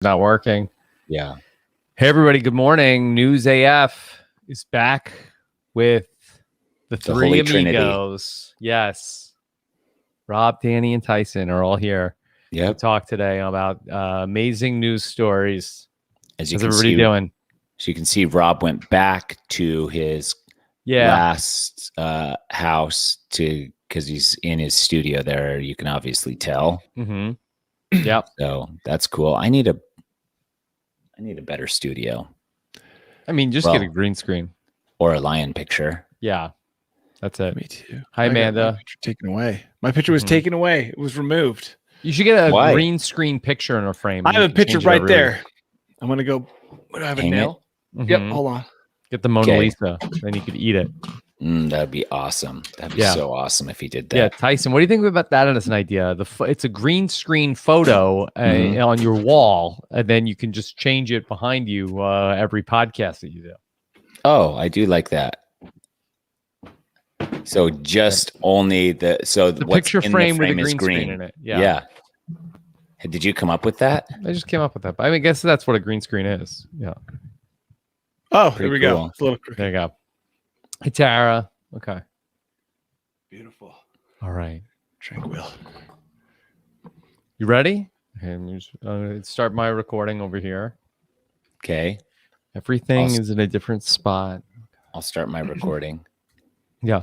Not working. Yeah. Hey, everybody. Good morning. News AF is back with the three Holy amigos. Trinity. Yes. Rob, Danny, and Tyson are all here to talk today about amazing news stories. How's everybody doing? As you can see, Rob went back to his last house because he's in his studio there. You can obviously tell. Mm-hmm. Yep. So that's cool. I need a better studio. I mean, just get a green screen or a lion picture. Yeah, that's it. Me too. Hi, Amanda. My picture taken away. My picture was taken away. It was removed. You should get a green screen picture in a frame. I have a picture right there. I'm gonna go. What do I have? A nail? Yep. Hold on. Get the Mona Lisa. Then you could eat it. That'd be awesome. That'd be so awesome if he did that. Yeah, Tyson, what do you think about that as an idea? It's a green screen photo on your wall, and then you can just change it behind you every podcast that you do. Oh, I do like that. So just only the picture frame with a green screen in it. Yeah. Did you come up with that? I just came up with that. But I guess that's what a green screen is. Yeah. Oh, there we go. It's a little crooked. There you go. Hey, Tara. Okay. Beautiful. All right. Tranquil. You ready? Okay, I'm just start my recording over here. Okay. Everything is in a different spot. I'll start my recording. Yeah.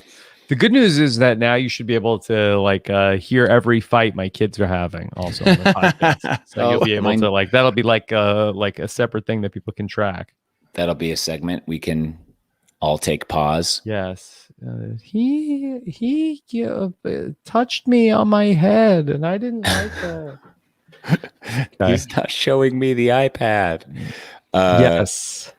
The good news is that now you should be able to hear every fight my kids are having also on the podcast. So you'll be able to that'll be like a separate thing that people can track. That'll be a segment we can all take pause. Yes. He touched me on my head and I didn't like that. Okay. He's not showing me the iPad. Yes.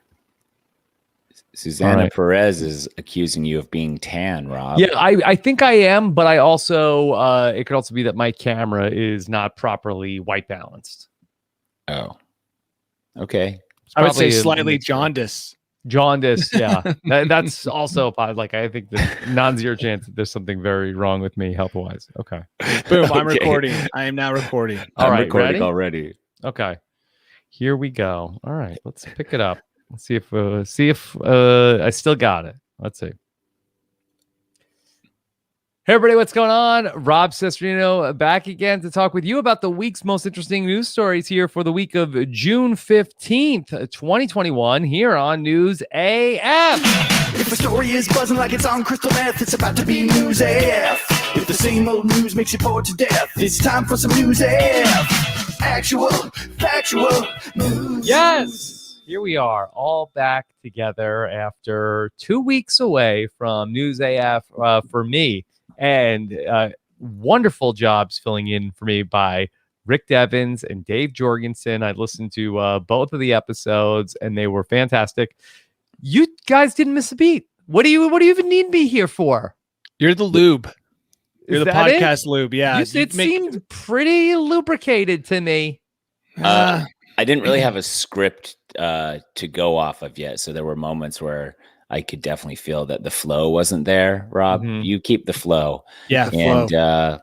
Susanna Perez is accusing you of being tan, Rob. Yeah, I think I am, but I also it could also be that my camera is not properly white balanced. Oh. Okay. I would say slightly jaundice. Jaundice, yeah. That's also I think the non-zero chance that there's something very wrong with me health-wise. Okay. Boom, I'm recording. I am now recording. I'm recording already. Okay. Here we go. All right, let's pick it up. Let's see if I still got it. Let's see. Hey, everybody, what's going on? Rob Cesternino back again to talk with you about the week's most interesting news stories here for the week of June 15th, 2021, here on News AF. If a story is buzzing like it's on crystal meth, it's about to be News AF. If the same old news makes you bored to death, it's time for some News AF. Actual, factual news. Yes. Here we are, all back together after 2 weeks away from News AF for me. And wonderful jobs filling in for me by Rick Devins and Dave Jorgensen. I listened to both of the episodes, and they were fantastic. You guys didn't miss a beat. What do you even need me here for? You're the lube. You're the podcast it? Lube. Yeah. It seemed pretty lubricated to me. I didn't really have a script to go off of yet. So there were moments where I could definitely feel that the flow wasn't there. Rob, you keep the flow. Yeah. And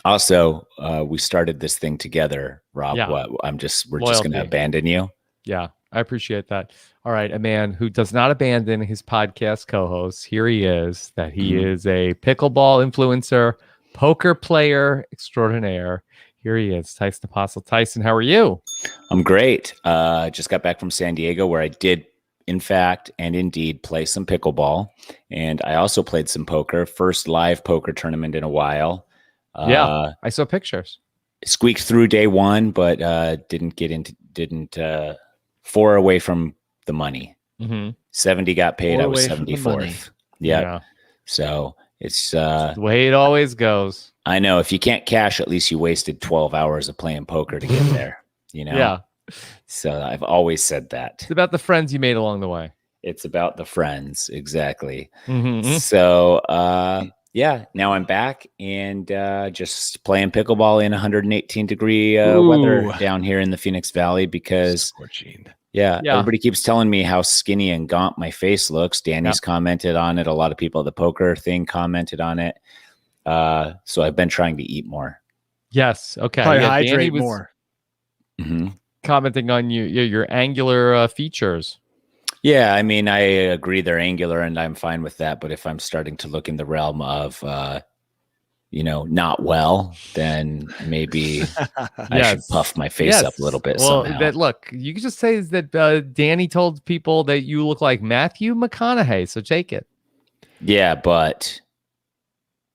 also, we started this thing together, Rob. Yeah. We're just going to abandon you. Yeah, I appreciate that. All right. A man who does not abandon his podcast co-hosts. Here he is, that he is a pickleball influencer, poker player extraordinaire. Here he is, Tyson Apostle. Tyson, how are you? I'm great. Just got back from San Diego, where I did, in fact, and indeed, play some pickleball. And I also played some poker. First live poker tournament in a while. Yeah, I saw pictures. Squeaked through day one, but didn't 4 away from the money. 70 got paid. I was 74th. Yeah. So it's the way it always goes. I know, if you can't cash, at least you wasted 12 hours of playing poker to get there, Yeah. So I've always said that. It's about the friends you made along the way. It's about the friends. Exactly. So, now I'm back and just playing pickleball in 118 degree weather down here in the Phoenix Valley because everybody keeps telling me how skinny and gaunt my face looks. Danny's commented on it. A lot of people at the poker thing commented on it. So I've been trying to eat more. Yes. Okay. Probably hydrate more. commenting on your angular features. Yeah, I mean, I agree they're angular, and I'm fine with that. But if I'm starting to look in the realm of, not well, then maybe I should puff my face up a little bit. Well, somehow. look, you can just say that Danny told people that you look like Matthew McConaughey, so take it. Yeah, but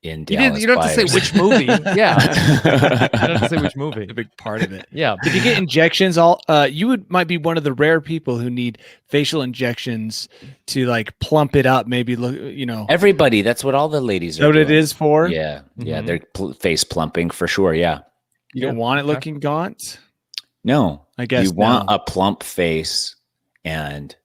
in Dallas, you don't have to say which movie. Yeah, you don't have to say which movie. A big part of it. Yeah. If you get injections, might be one of the rare people who need facial injections to like plump it up. Maybe everybody. That's what all the ladies are. What doing. it is for? Yeah, yeah, they're face plumping for sure. Yeah, you don't want it looking gaunt. No, I guess you want a plump face and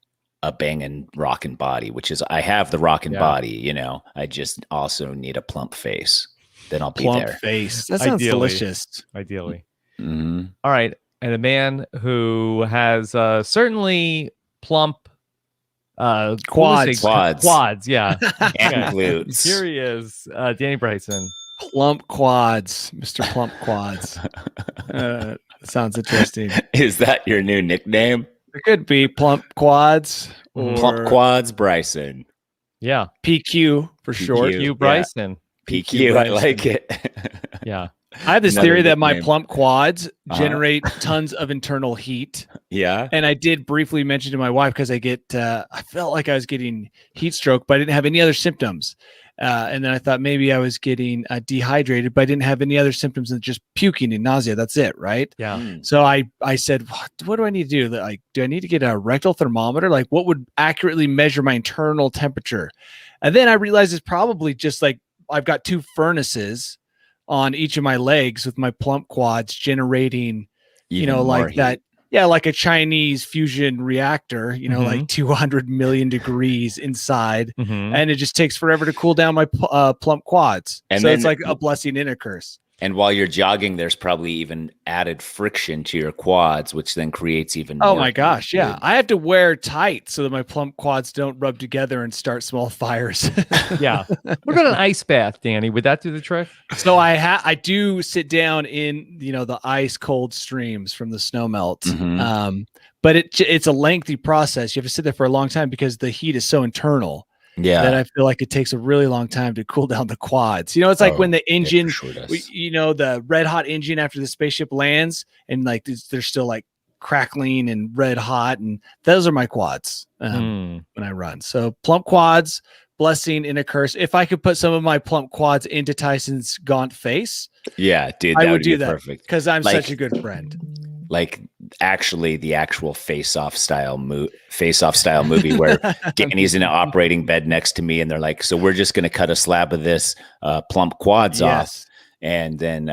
a banging rockin' body, which is I have the rockin' body, I just also need a plump face. Then I'll be plump there. Face. That sounds delicious. Ideally. Mm-hmm. All right. And a man who has certainly plump quads. Yeah. And glutes. Here he is, Danny Bryson. Plump quads, Mr. Plump Quads. Sounds interesting. Is that your new nickname? It could be Plump Quads or Plump Quads Bryson. Yeah. PQ for short. PQ Bryson. PQ, I like it. Yeah. I have this Another theory that my nickname. plump quads generate tons of internal heat. Yeah. And I did briefly mention to my wife because I felt like I was getting heat stroke, but I didn't have any other symptoms. And then I thought maybe I was getting dehydrated, but I didn't have any other symptoms than just puking and nausea. That's it, right? Yeah. So I said, what do I need to do? Like, do I need to get a rectal thermometer? Like, what would accurately measure my internal temperature? And then I realized it's probably just like I've got two furnaces on each of my legs with my plump quads generating, like heat. that. Yeah, like a Chinese fusion reactor, like 200 million degrees inside. And it just takes forever to cool down my plump quads. And so then, it's like a blessing and a curse. And while you're jogging, there's probably even added friction to your quads, which then creates even more. Oh my gosh, yeah. I have to wear tight so that my plump quads don't rub together and start small fires. Yeah. What about an ice bath, Danny? Would that do the trick? So I do sit down in, the ice cold streams from the snow melt. But it's a lengthy process. You have to sit there for a long time because the heat is so internal. Yeah. That I feel like it takes a really long time to cool down the quads. It's like when the engine, the red hot engine after the spaceship lands and like they're still like crackling and red hot. And those are my quads when I run. So plump quads, blessing and a curse. If I could put some of my plump quads into Tyson's gaunt face. Yeah, dude, I would do that perfect. Because I'm such a good friend. Like actually the actual face-off style movie where Danny's in an operating bed next to me and they're like, so we're just going to cut a slab of this plump quads off and then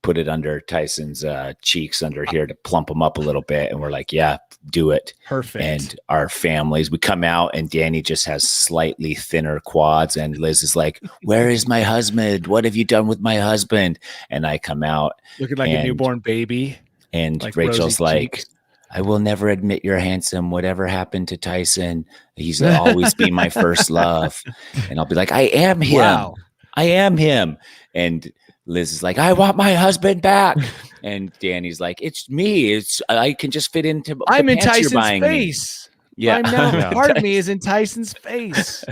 put it under Tyson's cheeks under here to plump them up a little bit. And we're like, yeah, do it. Perfect. And our families, we come out and Danny just has slightly thinner quads and Liz is like, where is my husband? What have you done with my husband? And I come out looking like a newborn baby. And like Rachel's like, cheeks. I will never admit you're handsome. Whatever happened to Tyson? He's always be my first love. And I'll be like, I am him. Wow. I am him. And Liz is like, I want my husband back. And Danny's like, it's me. I can just fit into the I'm in pants you're Tyson's buying me." face. Yeah. I'm now part of me is in Tyson's face.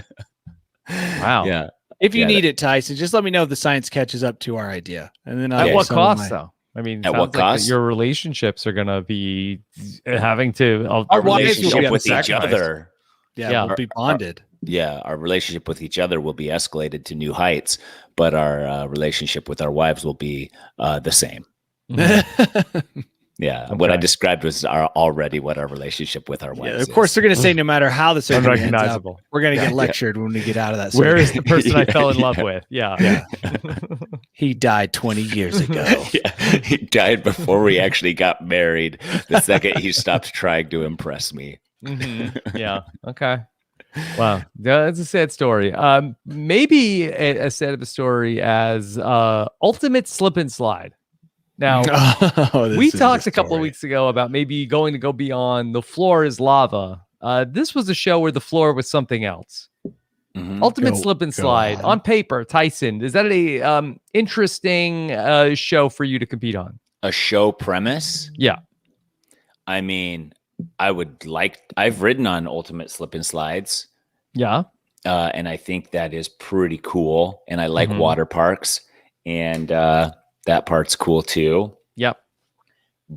Wow. Yeah. If you need it, Tyson, just let me know if the science catches up to our idea. And then at what cost, though? I mean, at what cost? Your relationships are going to be having to our relationship with each other. Yeah, we'll be bonded. Our relationship with each other will be escalated to new heights, but our relationship with our wives will be the same. Yeah, what I described was already what our relationship with our wives of course, they're going to say no matter how the surgery ends up, unrecognizable. We're going to get lectured when we get out of that surgery. Where is the person I fell in love with? Yeah. He died 20 years ago. He died before we actually got married. The second he stopped trying to impress me. Yeah. Okay. Wow. That's a sad story. Maybe as sad of a story as ultimate slip and slide. Now, we talked a couple of weeks ago about maybe going to go beyond the floor is lava. This was a show where the floor was something else. Ultimate slip and slide on paper. Tyson, is that a interesting show for you to compete on? A show premise? Yeah. I mean, I've ridden on ultimate slip and slides. Yeah. And I think that is pretty cool. And I like water parks, and that part's cool too. Yep.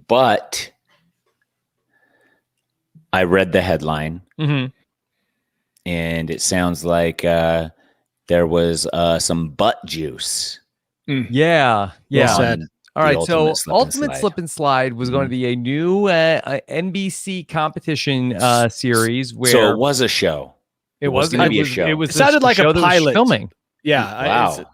But I read the headline, and it sounds like there was some butt juice. Yeah. Well said. All right, so Ultimate Slip and Slide was going to be a new NBC competition series where so it was a show. It was going to be a show. It sounded like a pilot filming. Yeah, wow.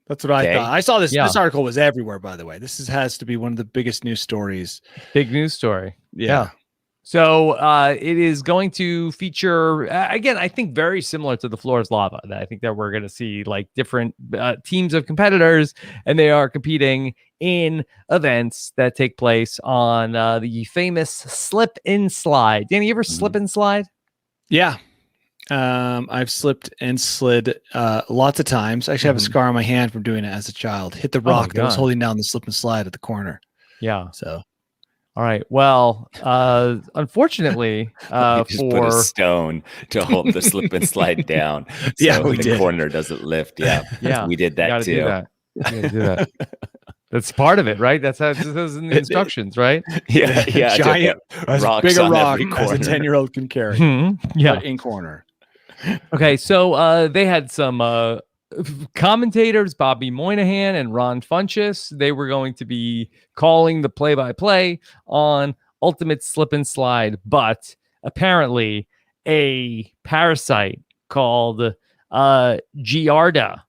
That's what I thought. I saw this. This article was everywhere, by the way. This has to be one of the biggest news stories. Big news story. Yeah. So it is going to feature, again, I think very similar to the Floor is Lava. I think that we're going to see like different teams of competitors, and they are competing in events that take place on the famous slip and slide. Danny, you ever slip and slide? Yeah. I've slipped and slid lots of times. I actually have a scar on my hand from doing it as a child. Hit the rock that was holding down the slip and slide at the corner. Yeah. So. All right. Well, unfortunately, you just put a stone to hold the slip and slide down. So we the did. Corner doesn't lift. Yeah. We did that too. Do that. That's part of it, right? That's how it says in the instructions, right? Yeah. Giant, rocks bigger on rock every as a corner. 10-year-old can carry. Yeah. In corner. Okay. So they had some commentators, Bobby Moynihan and Ron Funches. They were going to be calling the play-by-play on Ultimate Slip and Slide, but apparently a parasite called Giardia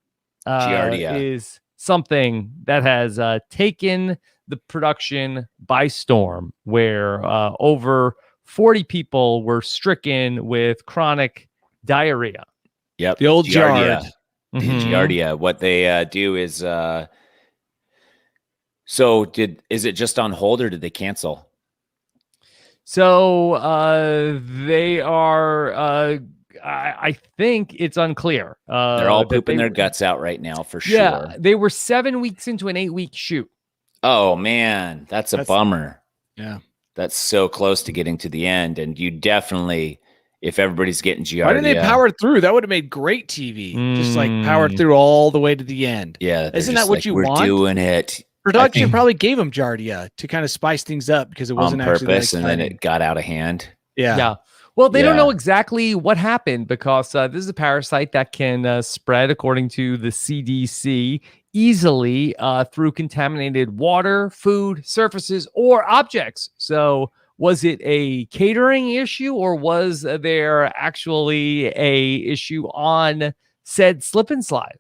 is something that has taken the production by storm, where over 40 people were stricken with chronic diarrhea. Yep. The old Giardia. The Giardia. What they do is is it just on hold, or did they cancel? So they are I think it's unclear. They're all pooping their guts out right now for sure. Yeah, they were 7 weeks into an 8-week shoot. Oh man, that's a bummer. Yeah. That's so close to getting to the end, and you definitely, if everybody's getting Giardia. Why didn't they power through? That would have made great TV. Just like power through all the way to the end. Yeah. Isn't that what you want? We're doing it. Production probably gave them Giardia to kind of spice things up because it wasn't on actually purpose, that and then it got out of hand. Yeah. Well, they don't know exactly what happened because this is a parasite that can spread, according to the CDC, easily through contaminated water, food, surfaces, or objects. So was it a catering issue, or was there actually a issue on said slip and slide?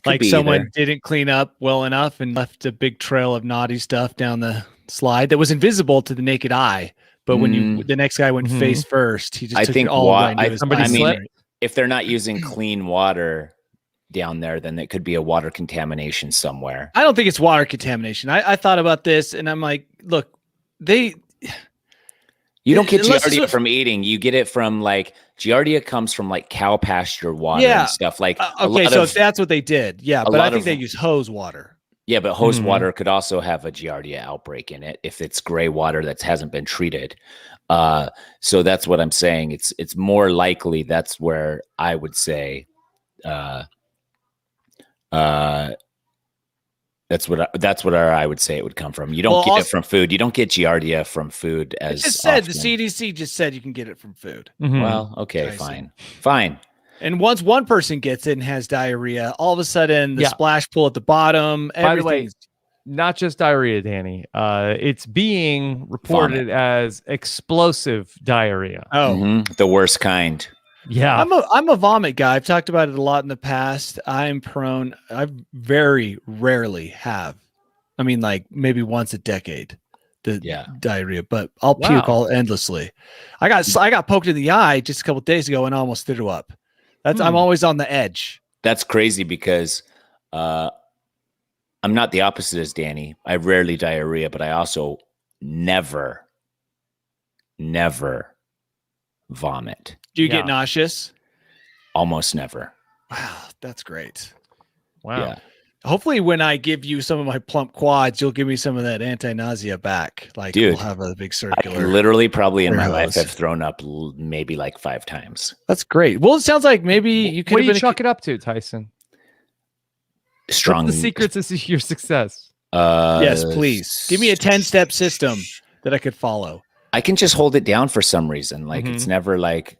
Like someone didn't clean up well enough and left a big trail of naughty stuff down the slide that was invisible to the naked eye. But when the next guy went face first, he just took it all right into his body. If they're not using clean water down there, then it could be a water contamination somewhere. I don't think it's water contamination. I thought about this, and I'm like, look, you don't get Giardia from eating. You get it from like Giardia comes from like cow pasture water and stuff like. Okay, so that's what they did. Yeah, but I think they use hose water. Yeah, but hose water could also have a Giardia outbreak in it if it's gray water that hasn't been treated. So that's what I'm saying. It's more likely that's where I would say. That's what I would say it would come from. You don't get it from food. You don't get Giardia from food as just said. The CDC just said you can get it from food. Well, okay, fine. And once one person gets it and has diarrhea, all of a sudden the splash pool at the bottom. By the way, not just diarrhea, Danny. It's being reported as explosive diarrhea. Oh, the worst kind. Yeah, I'm a vomit guy. I've talked about it a lot in the past. I'm prone. I very rarely have. I mean, like maybe once a decade, diarrhea. But I'll puke all endlessly. I got poked in the eye just a couple of days ago and almost threw up. I'm always on the edge. That's crazy because I'm not the opposite as Danny. I rarely diarrhea, but I also never vomit. Do you get nauseous? Almost never. Wow, that's great. Wow. Yeah. Hopefully, when I give you some of my plump quads, you'll give me some of that anti-nausea back. Like, Dude, we'll have a big I circular. literally probably in my hose. life have thrown up maybe like 5 times. That's great. Well, it sounds like maybe you could What do have you chalk it up to, Tyson? Strong. What's the secrets of your success? Yes, please. Give me a 10-step system that I could follow. I can just hold it down for some reason. Like it's never like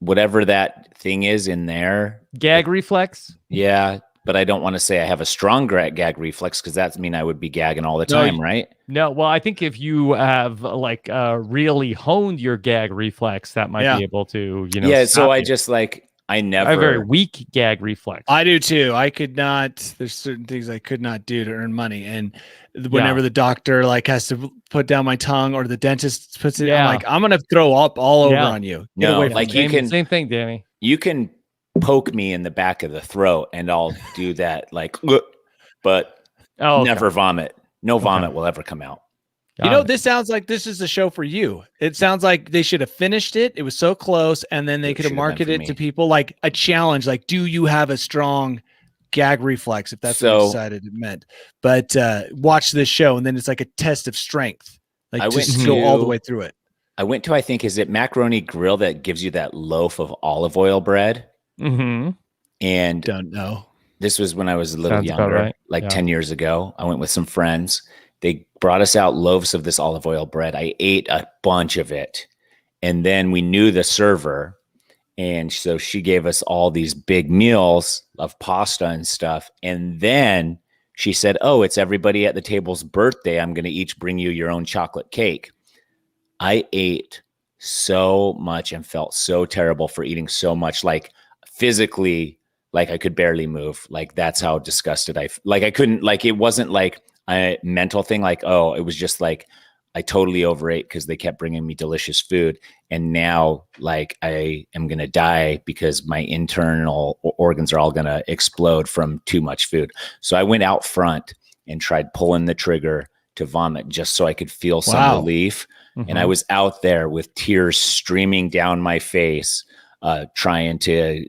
whatever that thing is in there. Gag reflex? Yeah. But I don't want to say I have a strong gag reflex because that's mean I would be gagging all the time, right? No. Well, I think if you have like really honed your gag reflex, that might be able to, Yeah. So I you. just like, I never. I have a very weak gag reflex. I do too. I could not. There's certain things I could not do to earn money, and whenever the doctor like has to put down my tongue or the dentist puts it, I'm like, I'm gonna throw up all over on you. Get away from like me. Same thing, Danny. You can poke me in the back of the throat, and I'll do that. Like, but never vomit. No vomit will ever come out. You know, this sounds like this is a show for you. It sounds like they should have finished it. It was so close, and then they could have marketed it to people like a challenge. Like, do you have a strong gag reflex? If that's what you decided it meant. But watch this show, and then it's like a test of strength. Like, just go all the way through it. I went to, I think, is it Macaroni Grill that gives you that loaf of olive oil bread? Mm-hmm. And don't know. This was when I was a little younger, like 10 years ago. I went with some friends. They brought us out loaves of this olive oil bread. I ate a bunch of it. And then we knew the server. And so she gave us all these big meals of pasta and stuff. And then she said, oh, it's everybody at the table's birthday. I'm going to each bring you your own chocolate cake. I ate so much and felt so terrible for eating so much, like physically, like I could barely move. Like that's how disgusted I couldn't, like, it wasn't like a mental thing. Like, oh, it was just like, I totally overate because they kept bringing me delicious food. And now like I am going to die because my internal organs are all going to explode from too much food. So I went out front and tried pulling the trigger to vomit just so I could feel some relief. And I was out there with tears streaming down my face, trying to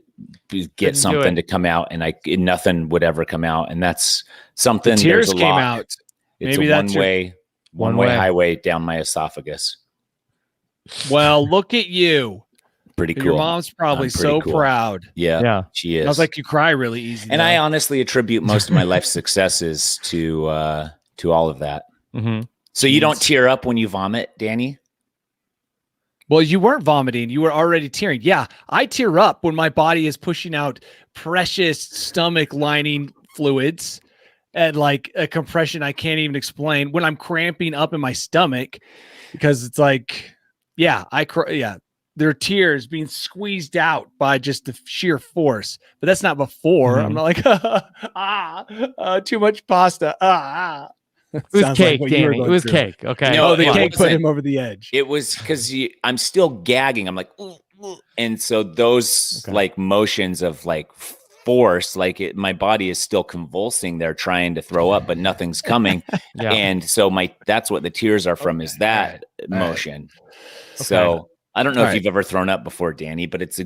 get something to come out, and nothing would ever come out. And that's something. The tears came out. It's maybe a one-way highway down my esophagus. Well, look at you. Pretty cool. Your mom's probably so proud. Yeah, she is. I was like, you cry really easy. And I honestly attribute most of my life successes to all of that. Mm-hmm. So you don't tear up when you vomit, Danny? Well, you weren't vomiting. You were already tearing. Yeah, I tear up when my body is pushing out precious stomach lining fluids and like a compression I can't even explain, when I'm cramping up in my stomach, because it's like, there are tears being squeezed out by just the sheer force. But that's not before. I'm not like, too much pasta. It was cake, like Danny. It was cake. Okay. No, the cake put him over the edge. It was because I'm still gagging. I'm like, ooh, ooh. And so those like motions of like force, like my body is still convulsing there, trying to throw up, but nothing's coming. And so that's what the tears are from, is that motion. So I don't know if you've ever thrown up before, Danny, but it's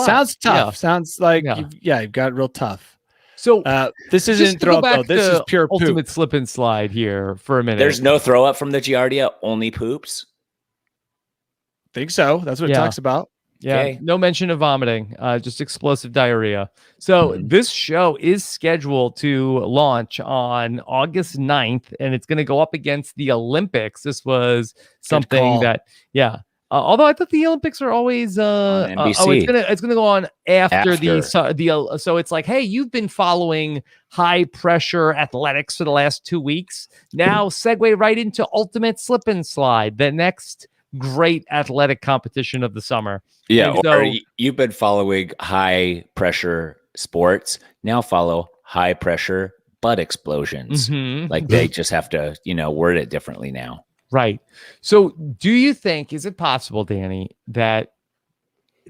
sounds tough. Sounds like you've got real tough. So this isn't throw up, though. This is pure poop. Ultimate slip and slide here for a minute. There's no throw up from the Giardia, only poops. Think so. That's what it talks about. Yeah. Okay. No mention of vomiting, just explosive diarrhea. So this show is scheduled to launch on August 9th, and it's going to go up against the Olympics. This was something that, although I thought the Olympics are always on NBC. It's gonna go on after the so it's like, hey, you've been following high pressure athletics for the last 2 weeks. Now segue right into ultimate slip and slide, the next great athletic competition of the summer. Yeah, or you've been following high pressure sports. Now follow high pressure butt explosions. Like they just have to, word it differently now. Right. So do you think, is it possible, Danny, that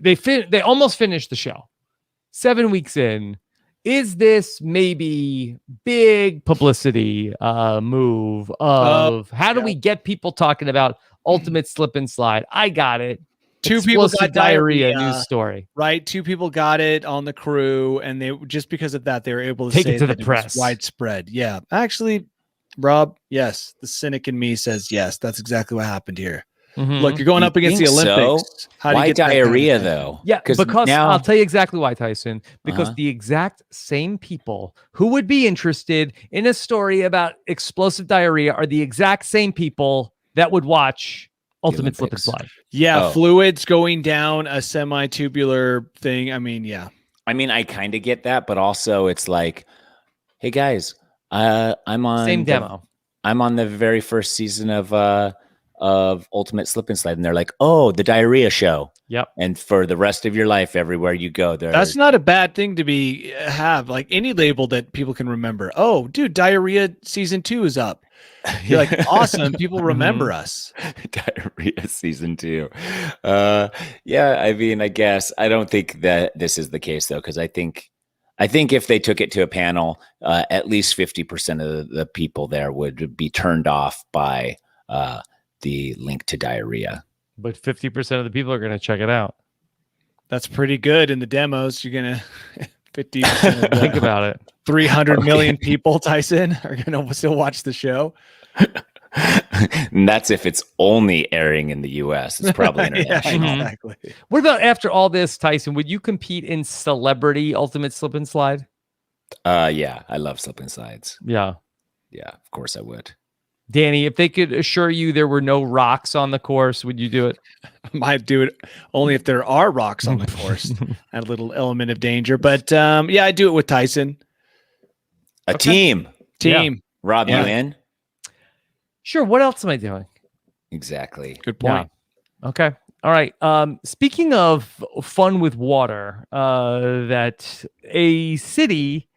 they almost finished the show 7 weeks in? Is this maybe big publicity move of how do we get people talking about ultimate slip and slide? I got it. two people explosive got diarrhea news story. Right, 2 people got it on the crew, and they just because of that, they were able to Take say it to that the it was press. widespread. Yeah, actually, Rob, yes, the cynic in me says yes. That's exactly what happened here. Mhm. Look, you're going up against the think so? Olympics. How do Why you get that kind of diarrhea attention? though? Yeah, because now, I'll tell you exactly why, Tyson. Because Uh-huh. the exact same people who would be interested in a story about explosive diarrhea are the exact same people that would watch Ultimate Slip and Olympics. Slide. Yeah, Oh. fluids going down a semi-tubular thing. I mean, yeah. I mean, I kind of get that, but also it's like, hey guys, I'm on Same demo. I'm on the very first season of Ultimate Slip and Slide, and they're like, oh, the diarrhea show. Yep. And for the rest of your life, everywhere you go, That's not a bad thing to have like any label that people can remember. Oh, dude, diarrhea season 2 is up. You're like, awesome. People remember us. Diarrhea season 2. Yeah, I mean, I guess I don't think that this is the case though, because I think if they took it to a panel, at least 50% of the people there would be turned off by the link to diarrhea. But 50% of the people are going to check it out. That's pretty good in the demos. You're gonna 50%. Think about it. 300 million people, Tyson, are gonna still watch the show. And that's if it's only airing in the US. It's probably international. Yeah, exactly. What about after all this, Tyson? Would you compete in celebrity Ultimate Slip and Slide? Yeah, I love slip and slides. Yeah. Yeah, of course I would. Danny, if they could assure you there were no rocks on the course, would you do it? I might do it only if there are rocks on the course. Add a little element of danger. But yeah, I do it with Tyson. A team. Rob, Yeah. you in? Sure. What else am I doing? Exactly. Good point. Yeah. Okay. All right. Speaking of fun with water, that a city,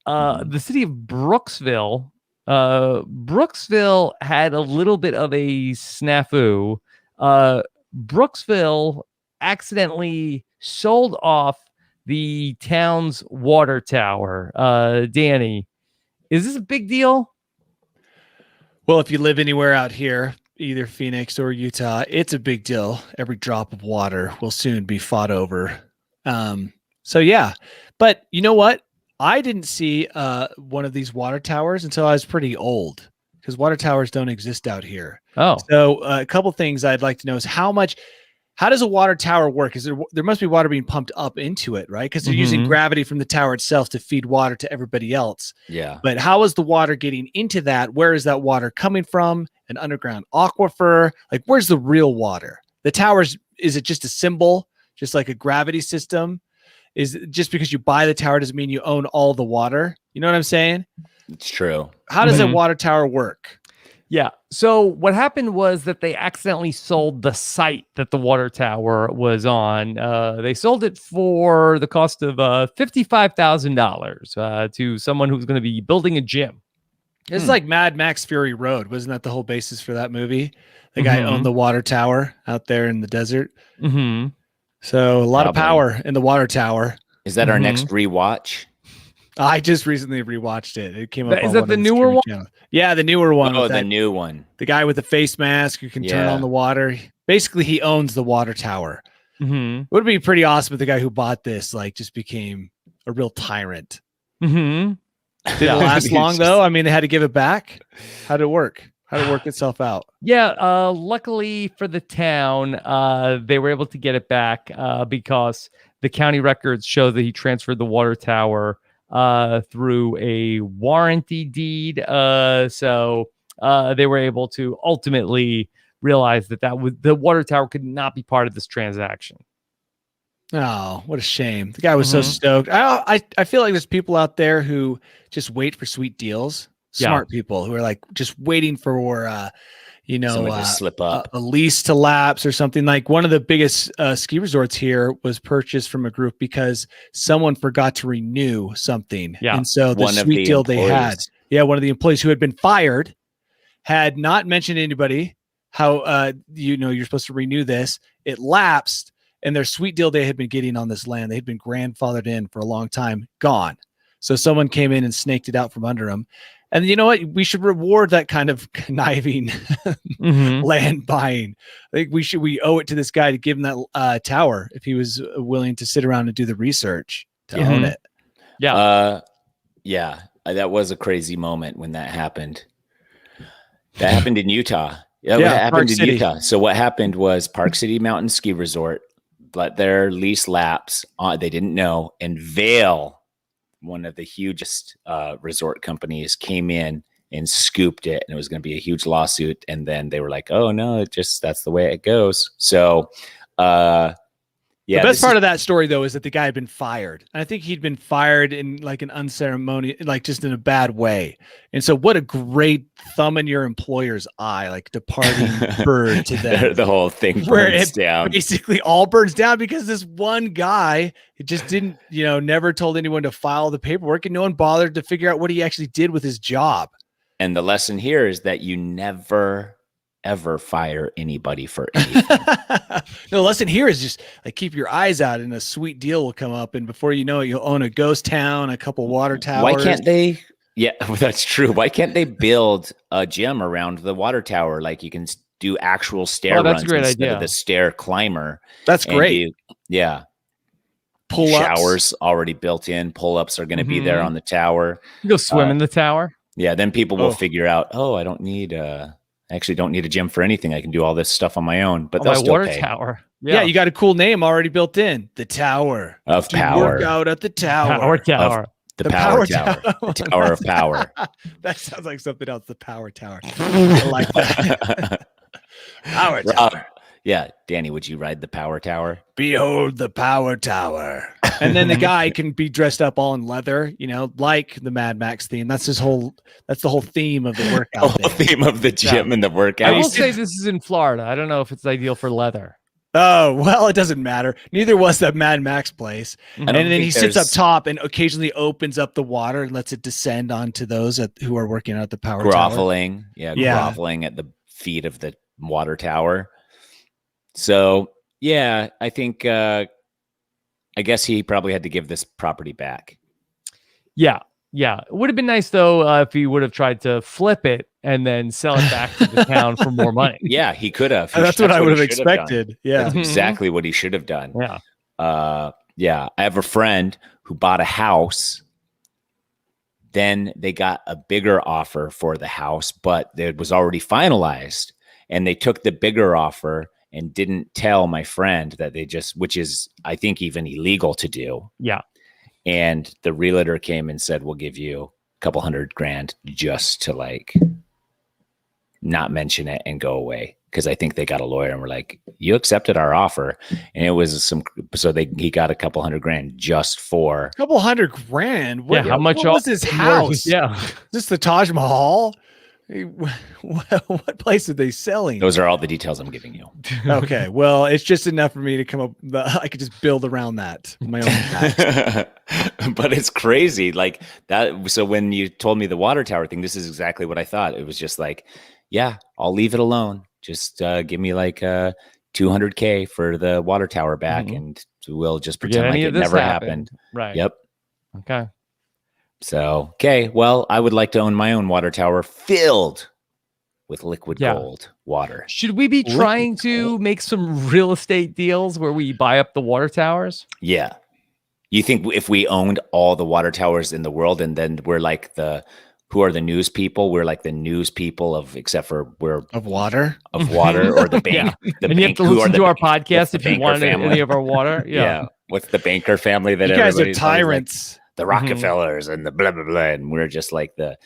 the city of Brooksville, Brooksville had a little bit of a snafu. Brooksville accidentally sold off the town's water tower. Danny, is this a big deal? Well, if you live anywhere out here, either Phoenix or Utah, it's a big deal. Every drop of water will soon be fought over. So yeah, but you know what? I didn't see one of these water towers until I was pretty old, because water towers don't exist out here. Oh, So a couple things I'd like to know is how does a water tower work? Is there must be water being pumped up into it, right? Because they're using gravity from the tower itself to feed water to everybody else. Yeah. But how is the water getting into that? Where is that water coming from? An underground aquifer? Like, where's the real water? The towers, is it just a symbol, just like a gravity system? Is it just because you buy the tower doesn't mean you own all the water? You know what I'm saying? It's true. How does a water tower work? yeah. So what happened was that they accidentally sold the site that the water tower was on. They sold it for the cost of $55,000 to someone who's going to be building a gym. It's like Mad Max Fury Road. Wasn't that the whole basis for that movie? The guy owned the water tower out there in the desert. Mm-hmm. So a lot Probably. of power in the water tower. Is that our next rewatch? I just recently rewatched it. It came up. Is on that one the of newer streaming one? channels. Yeah, the newer one. Oh, with the that- new one. the guy with the face mask who can turn Yeah. on the water. Basically, he owns the water tower. Mm-hmm. It would be pretty awesome if the guy who bought this just became a real tyrant. Mm-hmm. Did it last long though? I mean, they had to give it back. How did it work? How did it work itself out? Yeah, luckily for the town, they were able to get it back because the county records show that he transferred the water tower through a warranty deed. So they were able to ultimately realize that the water tower could not be part of this transaction. Oh, what a shame. The guy was so stoked. I feel like there's people out there who just wait for sweet deals. Smart people who are just waiting for Someone to slip up. a lease to lapse or something. Like one of the biggest ski resorts here was purchased from a group because someone forgot to renew something. Yeah. And so the One of sweet the deal they had, employees. one of the employees who had been fired had not mentioned to anybody how, you're supposed to renew this. It lapsed, and their sweet deal they had been getting on this land, they had been grandfathered in for a long time, gone. So someone came in and snaked it out from under them. And you know what? We should reward that kind of conniving land buying. I think we owe it to this guy to give him that tower if he was willing to sit around and do the research to own it. Yeah. Yeah. That was a crazy moment when that happened. That happened in Utah. Yeah, what happened in Utah. So what happened was Park City Mountain Ski Resort let their lease lapse. They didn't know. And Vail, one of the hugest resort companies, came in and scooped it, and it was going to be a huge lawsuit. And then they were like, "Oh no, that's the way it goes." So, the best part of that story though is that the guy had been fired. And I think he'd been fired in like an unceremonious, like just in a bad way. And so, what a great thumb in your employer's eye, like departing bird to them. The whole thing burns down. Basically, all burns down because this one guy just didn't, never told anyone to file the paperwork, and no one bothered to figure out what he actually did with his job. And the lesson here is that you never ever fire anybody for anything. No, the lesson here is just like keep your eyes out, and a sweet deal will come up, and before you know it, you'll own a ghost town, a couple water towers. Why can't they? Yeah, that's true. Why can't they build a gym around the water tower? Like you can do actual stair runs instead of the stair climber. That's great. Pull-ups. Showers already built in. Pull-ups are going to be there on the tower. You go swim in the tower. Yeah, then people will figure out, I don't need actually don't need a gym for anything. I can do all this stuff on my own, but they'll still water pay. Tower. Yeah, you got a cool name already built in. The Tower of Power. Work out at the Tower. Power Tower. The Power Tower. The Tower of Power. That sounds like something else. The Power Tower. I like that. Power Tower. Yeah, Danny, would you ride the Power Tower? Behold the Power Tower. And then the guy can be dressed up all in leather, like the Mad Max theme. That's the whole theme of the workout. The whole theme of the gym and the workout. I will say this is in Florida. I don't know if it's ideal for leather. Oh, well, it doesn't matter. Neither was that Mad Max place. And then he sits up top and occasionally opens up the water and lets it descend onto those who are working out at the Power Tower. Groveling. Yeah, groveling at the feet of the water tower. So, yeah, I think, I guess he probably had to give this property back. Yeah. It would have been nice, though, if he would have tried to flip it and then sell it back to the town for more money. Yeah, he could have. That's what I would have expected. Yeah. That's exactly what he should have done. Yeah. Yeah. I have a friend who bought a house. Then they got a bigger offer for the house, but it was already finalized. And they took the bigger offer and didn't tell my friend that which is, I think, even illegal to do. Yeah. And the realtor came and said, we'll give you a couple $100,000 just to not mention it and go away. Cause I think they got a lawyer and were like, you accepted our offer. And it was he got a couple $100,000 just for a couple $100,000. How much was his house? Yeah. Is this the Taj Mahal? What place are they selling? Those are all the details I'm giving you. Okay, well, it's just enough for me to come up. I could just build around that my own house. But it's crazy like that. So when you told me the water tower thing, this is exactly what I thought. It was just like, yeah, I'll leave it alone. Just give me $200K for the water tower back, and we'll just pretend like it never happened. Right. Yep. Okay. So, okay, well, I would like to own my own water tower filled with liquid gold water. Should we be trying to make some real estate deals where we buy up the water towers? Yeah. You think if we owned all the water towers in the world, and then we're like who are the news people? We're like the news people of water or the bank. And you have to listen to our podcast if you want any of our water. Yeah. With the banker family that you guys are tyrants. The Rockefellers and the blah, blah, blah. And we're just like the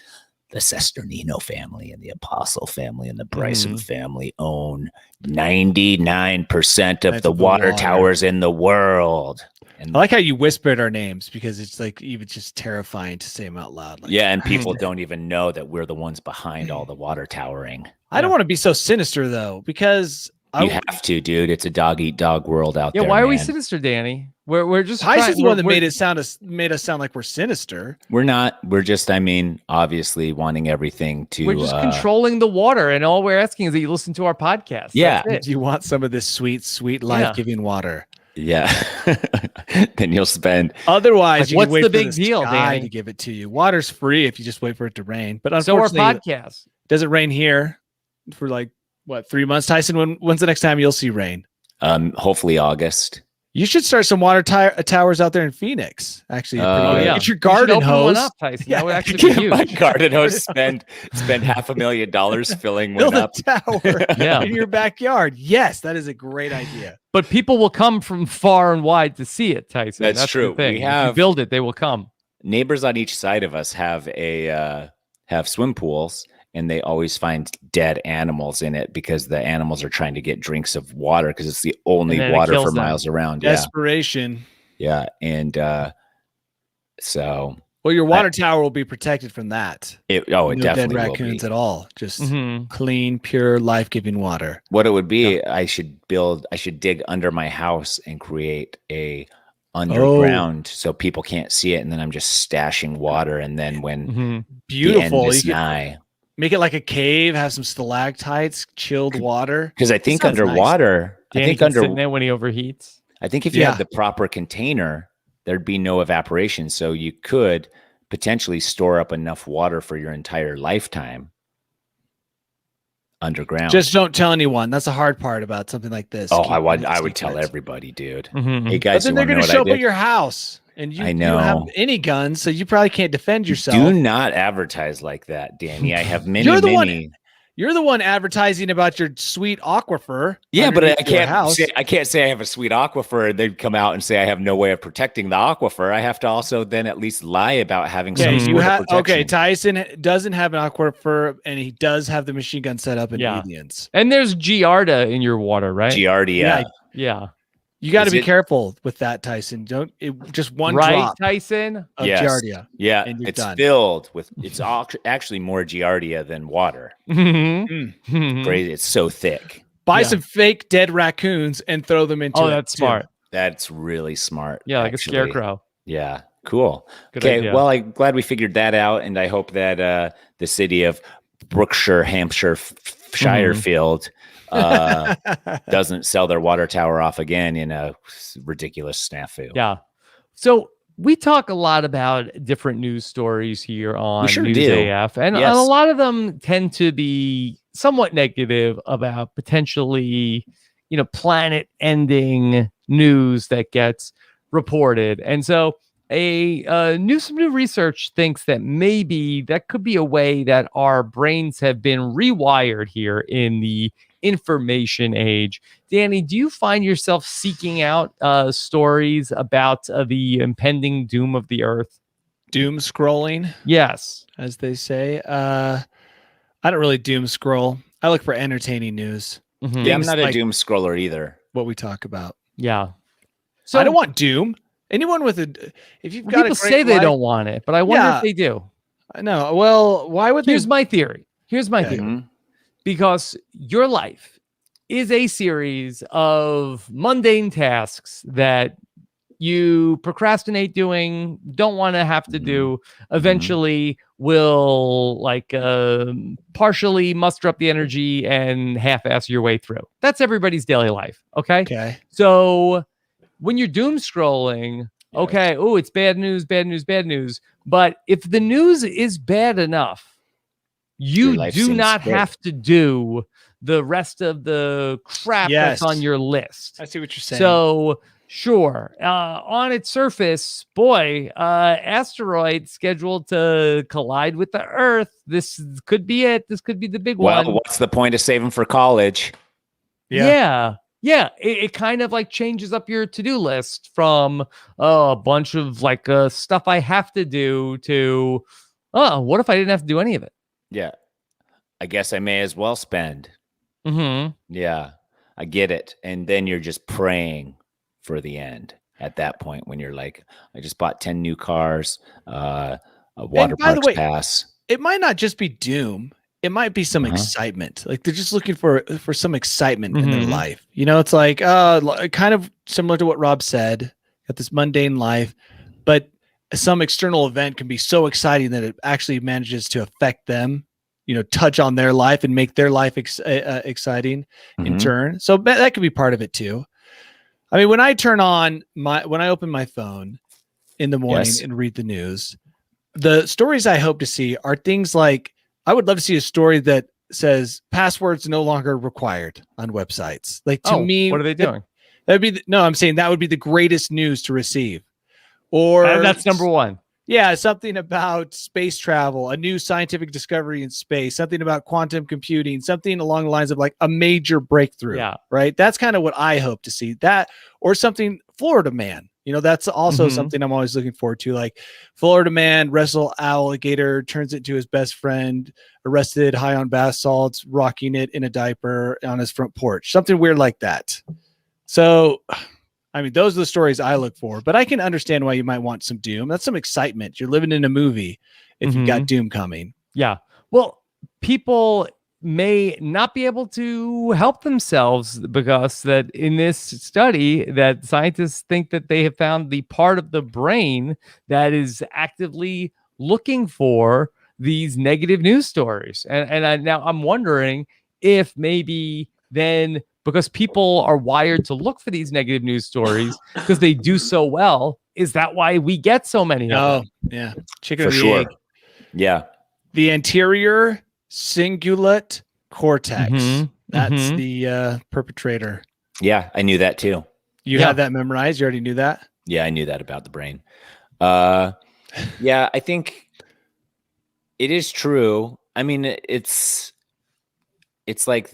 Sesternino family and the Apostle family and the Bryson family own 99% of the water towers in the world. And I like how you whispered our names because it's even just terrifying to say them out loud. And people don't even know that we're the ones behind all the water towering. I don't want to be so sinister though, because you have to, dude. It's a dog eat dog world out there. Yeah, why are we sinister, Danny? We're just Tyson's the one that made us sound like we're sinister. We're not. We're just, obviously wanting everything to. We're just controlling the water, and all we're asking is that you listen to our podcast. Yeah. Do you want some of this sweet, sweet life-giving water? Yeah. Then you'll spend. Otherwise, Like, you what's can wait the for big the deal, sky Danny? to give it to you. Water's free if you just wait for it to rain. But So our unfortunately, podcast. doesn't rain here for like what 3 months. Tyson, when's the next time you'll see rain? Hopefully August. You should start some water towers out there in Phoenix. Actually, Oh, yeah. get your You should garden open hose. one up, Tyson. Yeah. That would actually be My huge. garden hose spend $500,000 filling Build one a up. tower Yeah. in your backyard. Yes, that is a great idea. But people will come from far and wide to see it, Tyson. That's the true. thing. We If you have- build it, they will come. Neighbors on each side of us have have swim pools, and they always find dead animals in it because the animals are trying to get drinks of water because it's the only And then it water kills for them. miles around. Desperation. Yeah. And so Well, your water tower will be protected from that. it No definitely dead will raccoons be. at all. Just Mhm. clean, pure, life-giving water. What it would be, I should dig under my house and create a underground so people can't see it, and then I'm just stashing water, and then when Mhm. the end Beautiful. is You could nigh, make it like a cave, have some stalactites, chilled water. because I think sounds nice. underwater, Danny can sit in there when he overheats. I think if you Yeah. had the proper container, there'd be no evaporation, so you could potentially store up enough water for your entire lifetime underground. Just don't tell anyone. That's the hard part about something like this. oh, Keep I it would tell secret. everybody, dude. Mhm. Hey But guys, then you they're want to know going to what show I up at did? your house, and you I don't have know. any guns, so you probably can't defend yourself. Do not advertise like that, Danny. I have many, You're the one- many. You're the one advertising about your sweet aquifer. Yeah, but I underneath your can't house. say I have a sweet aquifer, and they'd come out and say I have no way of protecting the aquifer. I have to also then at least lie about having Okay, some you sort of have protection. okay. Tyson doesn't have an aquifer, and he does have the machine gun set up in Yeah. Aliens. And there's Giardia in your water, right? Giardia. Yeah. You got to Is be it- careful with that, Tyson. Don't just one Right, drop Tyson? of Yes. Giardia. Yeah, And you're it's done. filled with. It's actually more Giardia than water. Mhm. Mhm. Crazy. It's so thick. Buy Yeah. some fake dead raccoons and throw them into. Oh, it, that's too. smart. That's really smart. Yeah, like actually. a scarecrow. Yeah, cool. Good Okay, idea. well, I'm glad we figured that out, and I hope that the city of Brookshire, Hampshire, Shirefield doesn't sell their water tower off again in a ridiculous snafu. Yeah. So we talk a lot about different news stories here on sure News do. AF, and Yes. a lot of them tend to be somewhat negative about potentially, planet-ending news that gets reported. And so some new research thinks that maybe that could be a way that our brains have been rewired here in the information age. Danny, do you find yourself seeking out stories about the impending doom of the earth? Doomscrolling, Yes. as they say. I don't really doom scroll. I look for entertaining news. Mhm. Yeah, I'm Things not a like- doom scroller either. What we talk about. Yeah. So I don't want doom. Anyone with if you've got people a great say they life- don't want it, but I wonder Yeah. if they do. I know. Well, why would Here's they? my theory. Okay. Mhm. Because your life is a series of mundane tasks that you procrastinate doing, don't want to have to do, eventually will partially muster up the energy and half-ass your way through. That's everybody's daily life. Okay. Okay. So when you're doom scrolling, Yes. okay, oh, it's bad news, bad news, bad news. But if the news is bad enough, Your you life do seems not great. have to do the rest of the crap that's Yes. on your list. I see what you're saying. So sure, on its surface, boy, asteroid scheduled to collide with the Earth. This could be it. This could be the big Well, one. what's the point of saving for college? Yeah. It kind of changes up your to-do list from a bunch of stuff I have to do to, what if I didn't have to do any of it? Yeah, I guess I may as well spend. Mm-hmm. Yeah, I get it. And then you're just praying for the end at that point when you're like, I just bought 10 new cars, a water by the parks way- pass. it might not just be doom. It might be some Uh-huh. excitement. Like they're just looking for some excitement in their Mhm. life. It's like kind of similar to what Rob said. Got this mundane life, but some external event can be so exciting that it actually manages to affect them. Touch on their life and make their life exciting in Mhm. turn. So that could be part of it too. I mean, when I open my phone in the morning and read the news, the stories I hope to see are things like, I would love to see a story that says passwords no longer required on websites. Like, to me, what are they doing? I'm saying that would be the greatest news to receive. Or that's number one. Yeah, something about space travel, a new scientific discovery in space, something about quantum computing, something along the lines of like a major breakthrough. Yeah. Right. That's kind of what I hope to see. That, or something Florida man. That's also something I'm always looking forward to. Like, Florida man wrestle alligator, turns it into his best friend, arrested high on bath salts, rocking it in a diaper on his front porch. Something weird like that. So, I mean, those are the stories I look for, but I can understand why you might want some doom. That's some excitement. You're living in a movie if you've got doom coming. Yeah. Well, people may not be able to help themselves because that in this study that scientists think that they have found the part of the brain that is actively looking for these negative news stories. And now I'm wondering if maybe then, because people are wired to look for these negative news stories because they do so well, is that why we get so many of them? Yeah. Chicken For or the sure. egg. Yeah. The anterior cingulate cortex. That's the perpetrator. Yeah, I knew that too. You had that memorized? You already knew that? Yeah, I knew that about the brain. Yeah, I think it is true. I mean, it's like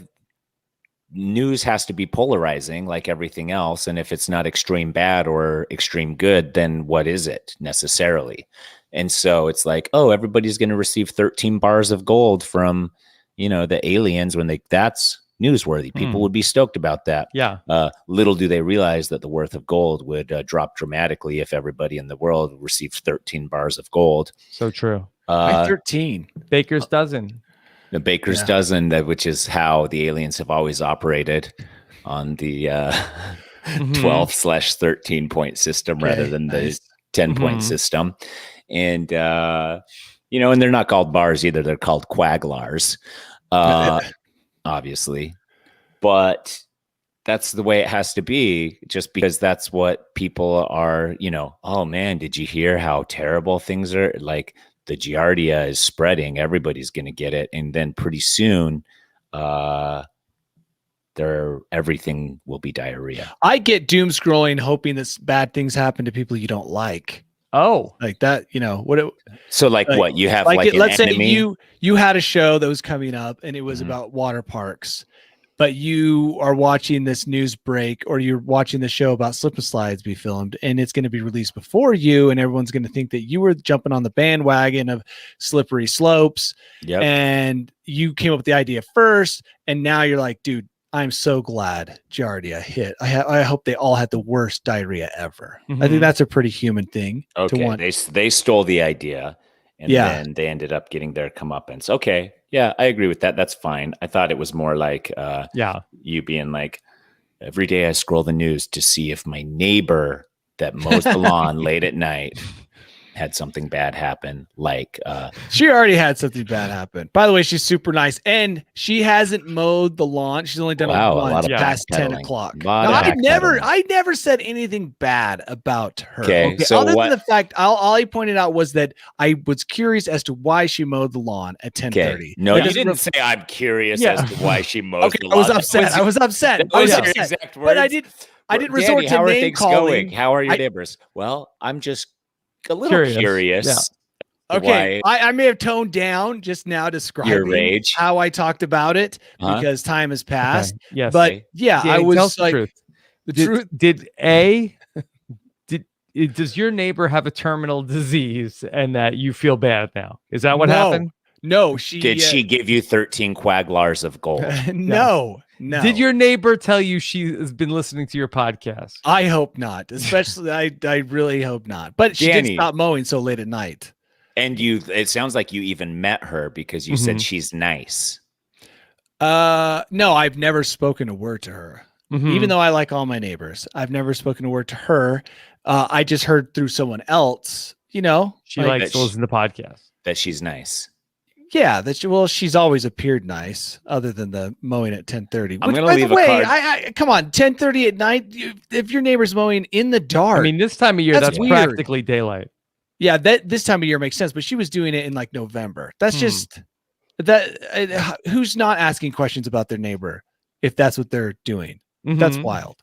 news has to be polarizing like everything else. And if it's not extreme bad or extreme good, then what is it necessarily? And so it's like, oh, everybody's going to receive 13 bars of gold from, the aliens when that's newsworthy. People would be stoked about that. Yeah. Little do they realize that the worth of gold would drop dramatically if everybody in the world received 13 bars of gold. So true. 13. Baker's dozen. The baker's dozen, which is how the aliens have always operated on the 12/13 point system rather than the 10 point system. And, and they're not called bars either. They're called quaglars, obviously. But that's the way it has to be, just because that's what people are, oh man, did you hear how terrible things are? Like, the Giardia is spreading. Everybody's going to get it. And then pretty soon, everything will be diarrhea. I get doom scrolling, hoping that bad things happen to people you don't like. Oh, like that, So what you have, like let's enemy? say you had a show that was coming up and it was about water parks, but you are watching this news break, or you're watching the show about slip and slides be filmed, and it's going to be released before you, and everyone's going to think that you were jumping on the bandwagon of slippery slopes. Yep. And you came up with the idea first, and now you're like, dude, I'm so glad Giardia hit. I hope they all had the worst diarrhea ever. I think that's a pretty human thing to want. They stole the idea, and then they ended up getting their comeuppance. Okay. Yeah, I agree with that. That's fine. I thought it was more like you being like, every day I scroll the news to see if my neighbor that mows the lawn late at night had something bad happen. Like she already had something bad happen. By the way, she's super nice, and she hasn't mowed the lawn. She's only done it once past 10 o'clock. Now, I never said anything bad about her. Okay, so other than the fact, all I pointed out was that I was curious as to why she mowed the lawn at 10:30. No, you didn't say I'm curious as to why she mowed the lawn. I was upset. But I didn't resort to name calling. How are your neighbors? Well, I'm just a little curious. Yeah. Okay, I may have toned down just now describing how I talked about it because time has passed. Okay. Yes, but I was like, the truth. Does your neighbor have a terminal disease and that you feel bad now? Is that what happened? No, did she give you 13 quaglars of gold? No. Did your neighbor tell you she has been listening to your podcast? I hope not. Especially, I really hope not. But she did stop mowing so late at night. And it sounds like you even met her because you said she's nice. No, I've never spoken a word to her. Even though I like all my neighbors, I've never spoken a word to her. I just heard through someone else, she likes to listen to podcasts. That she's nice. Yeah, she's always appeared nice, other than the mowing at 10:30. I'm Which, gonna by leave the a way, card. I come on, 10:30 at night. If your neighbor's mowing in the dark, I mean, this time of year, that's weird. practically daylight. Yeah, this time of year makes sense. But she was doing it in like November. That's just that. Who's not asking questions about their neighbor if that's what they're doing? That's wild.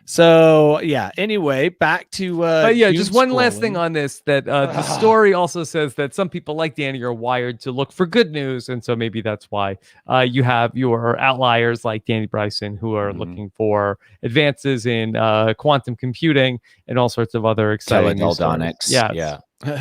So yeah. Anyway, back to just one last thing on this. That the story also says that some people like Danny are wired to look for good news, and so maybe that's why you have your outliers like Danny Bryson who are looking for advances in quantum computing and all sorts of other exciting teledildonics. Yeah.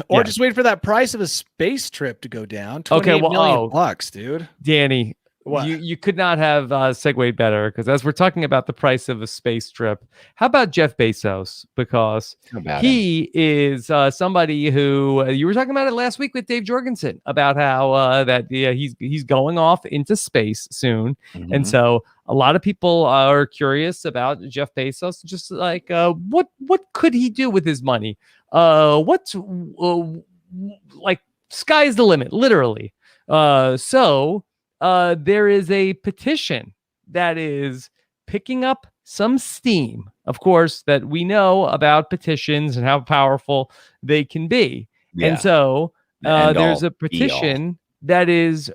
Or just wait for that price of a space trip to go down. $28 million bucks, dude. Danny. What? You could not have segued better, because as we're talking about the price of a space trip, how about Jeff Bezos? Because he is somebody who you were talking about it last week with Dave Jorgensen about how he's going off into space soon, and so a lot of people are curious about Jeff Bezos. Just like what could he do with his money? What's like sky's the limit, literally. There is a petition that is picking up some steam, of course, that we know about petitions and how powerful they can be. Yeah. And so there's a petition that is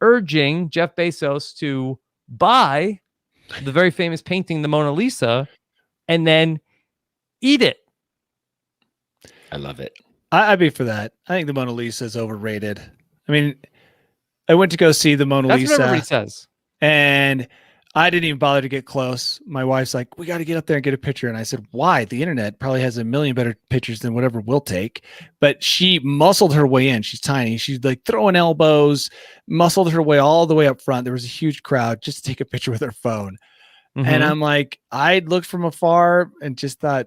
urging Jeff Bezos to buy the very famous painting, the Mona Lisa, and then eat it. I love it. I'd be for that. I think the Mona Lisa is overrated. I mean, I went to go see the Mona Lisa. That's what everybody says. And I didn't even bother to get close. My wife's like, we got to get up there and get a picture. And I said, why? The internet probably has a million better pictures than whatever we'll take. But she muscled her way in. She's tiny. She's like throwing elbows, muscled her way all the way up front. There was a huge crowd just to take a picture with her phone. And I'm like, I looked from afar and just thought,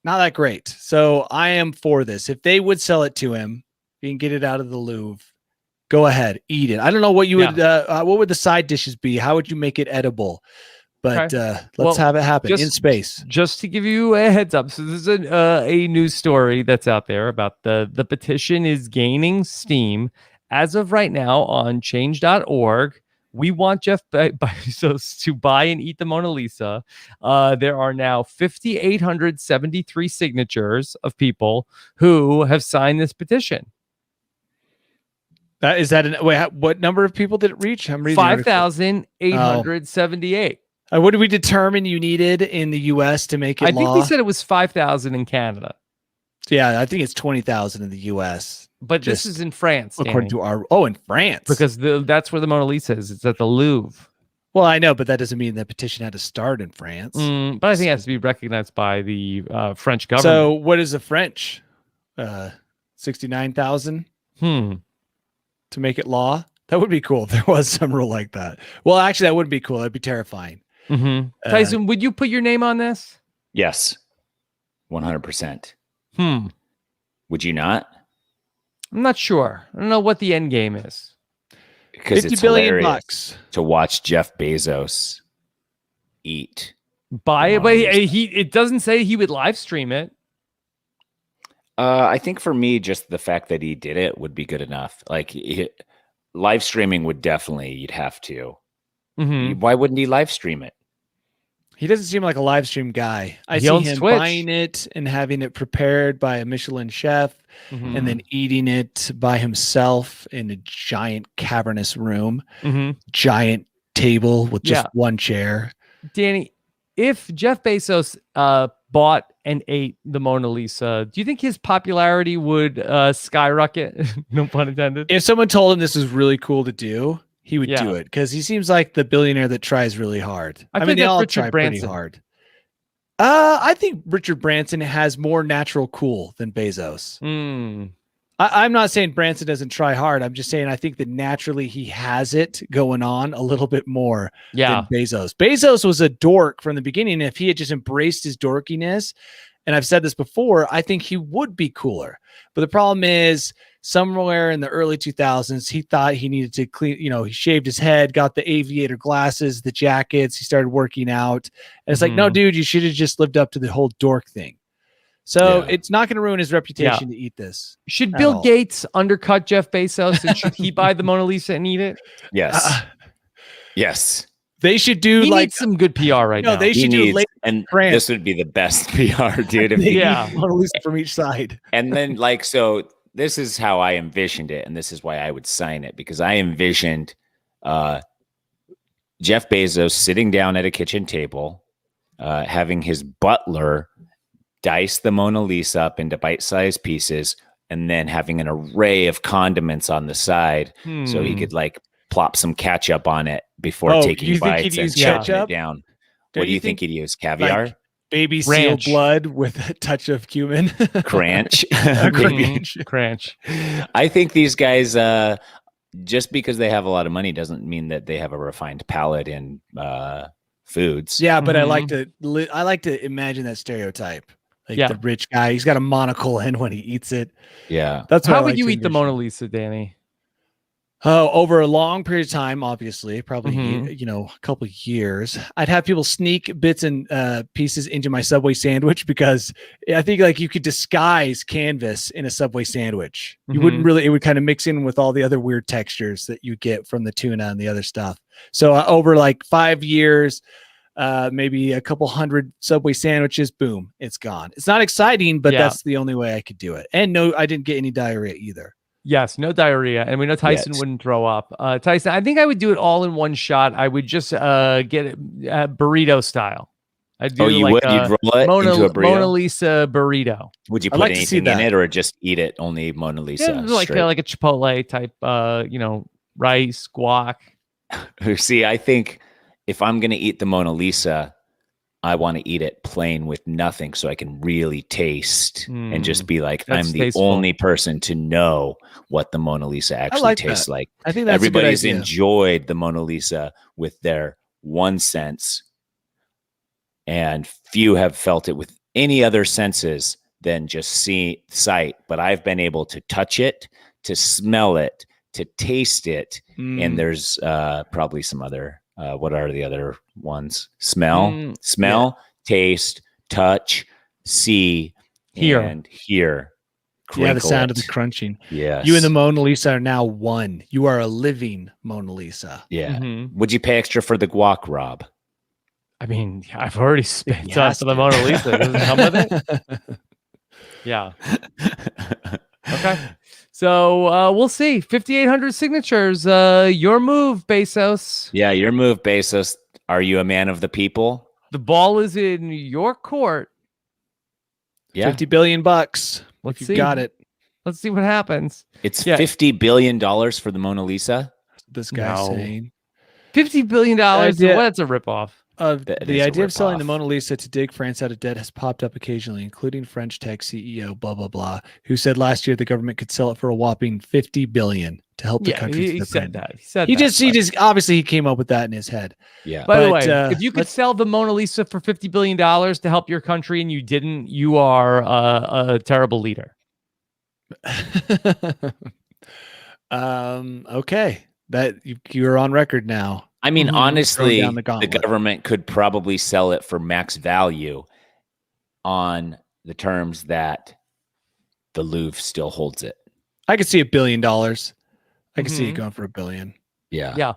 not that great. So I am for this. If they would sell it to him, he can get it out of the Louvre. Go ahead, eat it. I don't know what you would. What would the side dishes be? How would you make it edible? But let's have it happen in space. Just to give you a heads up, so this is a news story that's out there about the petition is gaining steam as of right now on change.org. We want Jeff Bezos to buy and eat the Mona Lisa. There are now 5,873 signatures of people who have signed this petition. What number of people did it reach? 5,878. What did we determine you needed in the U.S. to make it law? I think we said it was 5,000 in Canada. Yeah, I think it's 20,000 in the U.S. But this is in France, according to in France, because that's where the Mona Lisa is. It's at the Louvre. Well, I know, but that doesn't mean the petition had to start in France. But I think it has to be recognized by the French government. So, what is the French? 69,000. To make it law. That would be cool if there was some rule like that. Well, actually, that wouldn't be cool. That'd be terrifying. Tyson, would you put your name on this? Yes, 100%. Would you not? I'm not sure. I don't know what the end game is. Because it's hilarious to watch Jeff Bezos eat. Buy it, but it doesn't say he would live stream it. I think for me, just the fact that he did it would be good enough. Like live streaming would definitely, you'd have to. Why wouldn't he live stream it? He doesn't seem like a live stream guy. I see him buying it and having it prepared by a Michelin chef and then eating it by himself in a giant cavernous room, giant table with just one chair. Danny, if Jeff Bezos bought and ate the Mona Lisa, do you think his popularity would skyrocket? No pun intended. If someone told him this was really cool to do, he would do it, because he seems like the billionaire that tries really hard. I mean, they all try pretty hard. I think Richard Branson has more natural cool than Bezos. I'm not saying Branson doesn't try hard. I'm just saying I think that naturally he has it going on a little bit more than Bezos. Bezos was a dork from the beginning. If he had just embraced his dorkiness, and I've said this before, I think he would be cooler. But the problem is, somewhere in the early 2000s, he thought he needed to clean, he shaved his head, got the aviator glasses, the jackets, he started working out. And it's like, no, dude, you should have just lived up to the whole dork thing. So it's not going to ruin his reputation to eat this. Should Bill Gates undercut Jeff Bezos, and should he buy the Mona Lisa and eat it? Yes. Yes. They should do he needs some good PR right now. They should do and this would be the best PR, dude. If Mona Lisa from each side. And then so this is how I envisioned it, and this is why I would sign it, because I envisioned Jeff Bezos sitting down at a kitchen table, having his butler dice the Mona Lisa up into bite-sized pieces, and then having an array of condiments on the side so he could plop some ketchup on it before taking bites and choking it down. What do you think he'd use? Caviar? Like baby seal blood with a touch of cumin? Cranch. Cranch. I think these guys, just because they have a lot of money doesn't mean that they have a refined palate in foods. Yeah, but I like to imagine that stereotype. The rich guy, he's got a monocle in when he eats it. Yeah. That's how would you eat the Mona Lisa, Danny? Oh, over a long period of time, obviously, probably a couple of years. I'd have people sneak bits and pieces into my Subway sandwich, because I think you could disguise canvas in a Subway sandwich. You wouldn't really; it would kind of mix in with all the other weird textures that you get from the tuna and the other stuff. So over 5 years, maybe a couple hundred Subway sandwiches, boom, it's gone. It's not exciting, but that's the only way I could do it. And no, I didn't get any diarrhea either. Yes, no diarrhea. And we know Tyson wouldn't throw up. Tyson, I think I would do it all in one shot. I would just get it burrito style. I'd do you would? You'd roll it into a burrito? Mona Lisa burrito. Would you put anything in it, or just eat it only Mona Lisa? Yeah, like a Chipotle type, rice, guac. See, I think if I'm going to eat the Mona Lisa, I want to eat it plain with nothing, so I can really taste and just be like, I'm the only person to know what the Mona Lisa actually tastes like. I think that's everybody's enjoyed the Mona Lisa with their one sense, and few have felt it with any other senses than just sight. But I've been able to touch it, to smell it, to taste it, and there's probably some other. What are the other ones? Smell, taste, touch, see, and hear. Yeah, the sound of the crunching. Yes. You and the Mona Lisa are now one. You are a living Mona Lisa. Yeah. Would you pay extra for the guac, Rob? I mean, I've already spent on for the Mona Lisa. Does it come with it? Yeah. Okay. So we'll see. 5,800 signatures. Your move, Bezos. Yeah, your move, Bezos. Are you a man of the people? The ball is in your court. Yeah. $50 billion. Let's see. Got it. Let's see what happens. It's $50 billion for the Mona Lisa. This guy's saying $50 billion. Well, that's a ripoff. The idea of selling the Mona Lisa to dig France out of debt has popped up occasionally, including French tech CEO blah blah blah, who said last year the government could sell it for a whopping $50 billion to help the country. He said that. He just obviously he came up with that in his head. Yeah. By the way, if you could sell the Mona Lisa for $50 billion to help your country and you didn't, you are a terrible leader. Okay, that you're on record now. I mean, honestly, the government could probably sell it for max value on the terms that the Louvre still holds it. I could see $1 billion. I could see it going for $1 billion. Yeah. Yeah.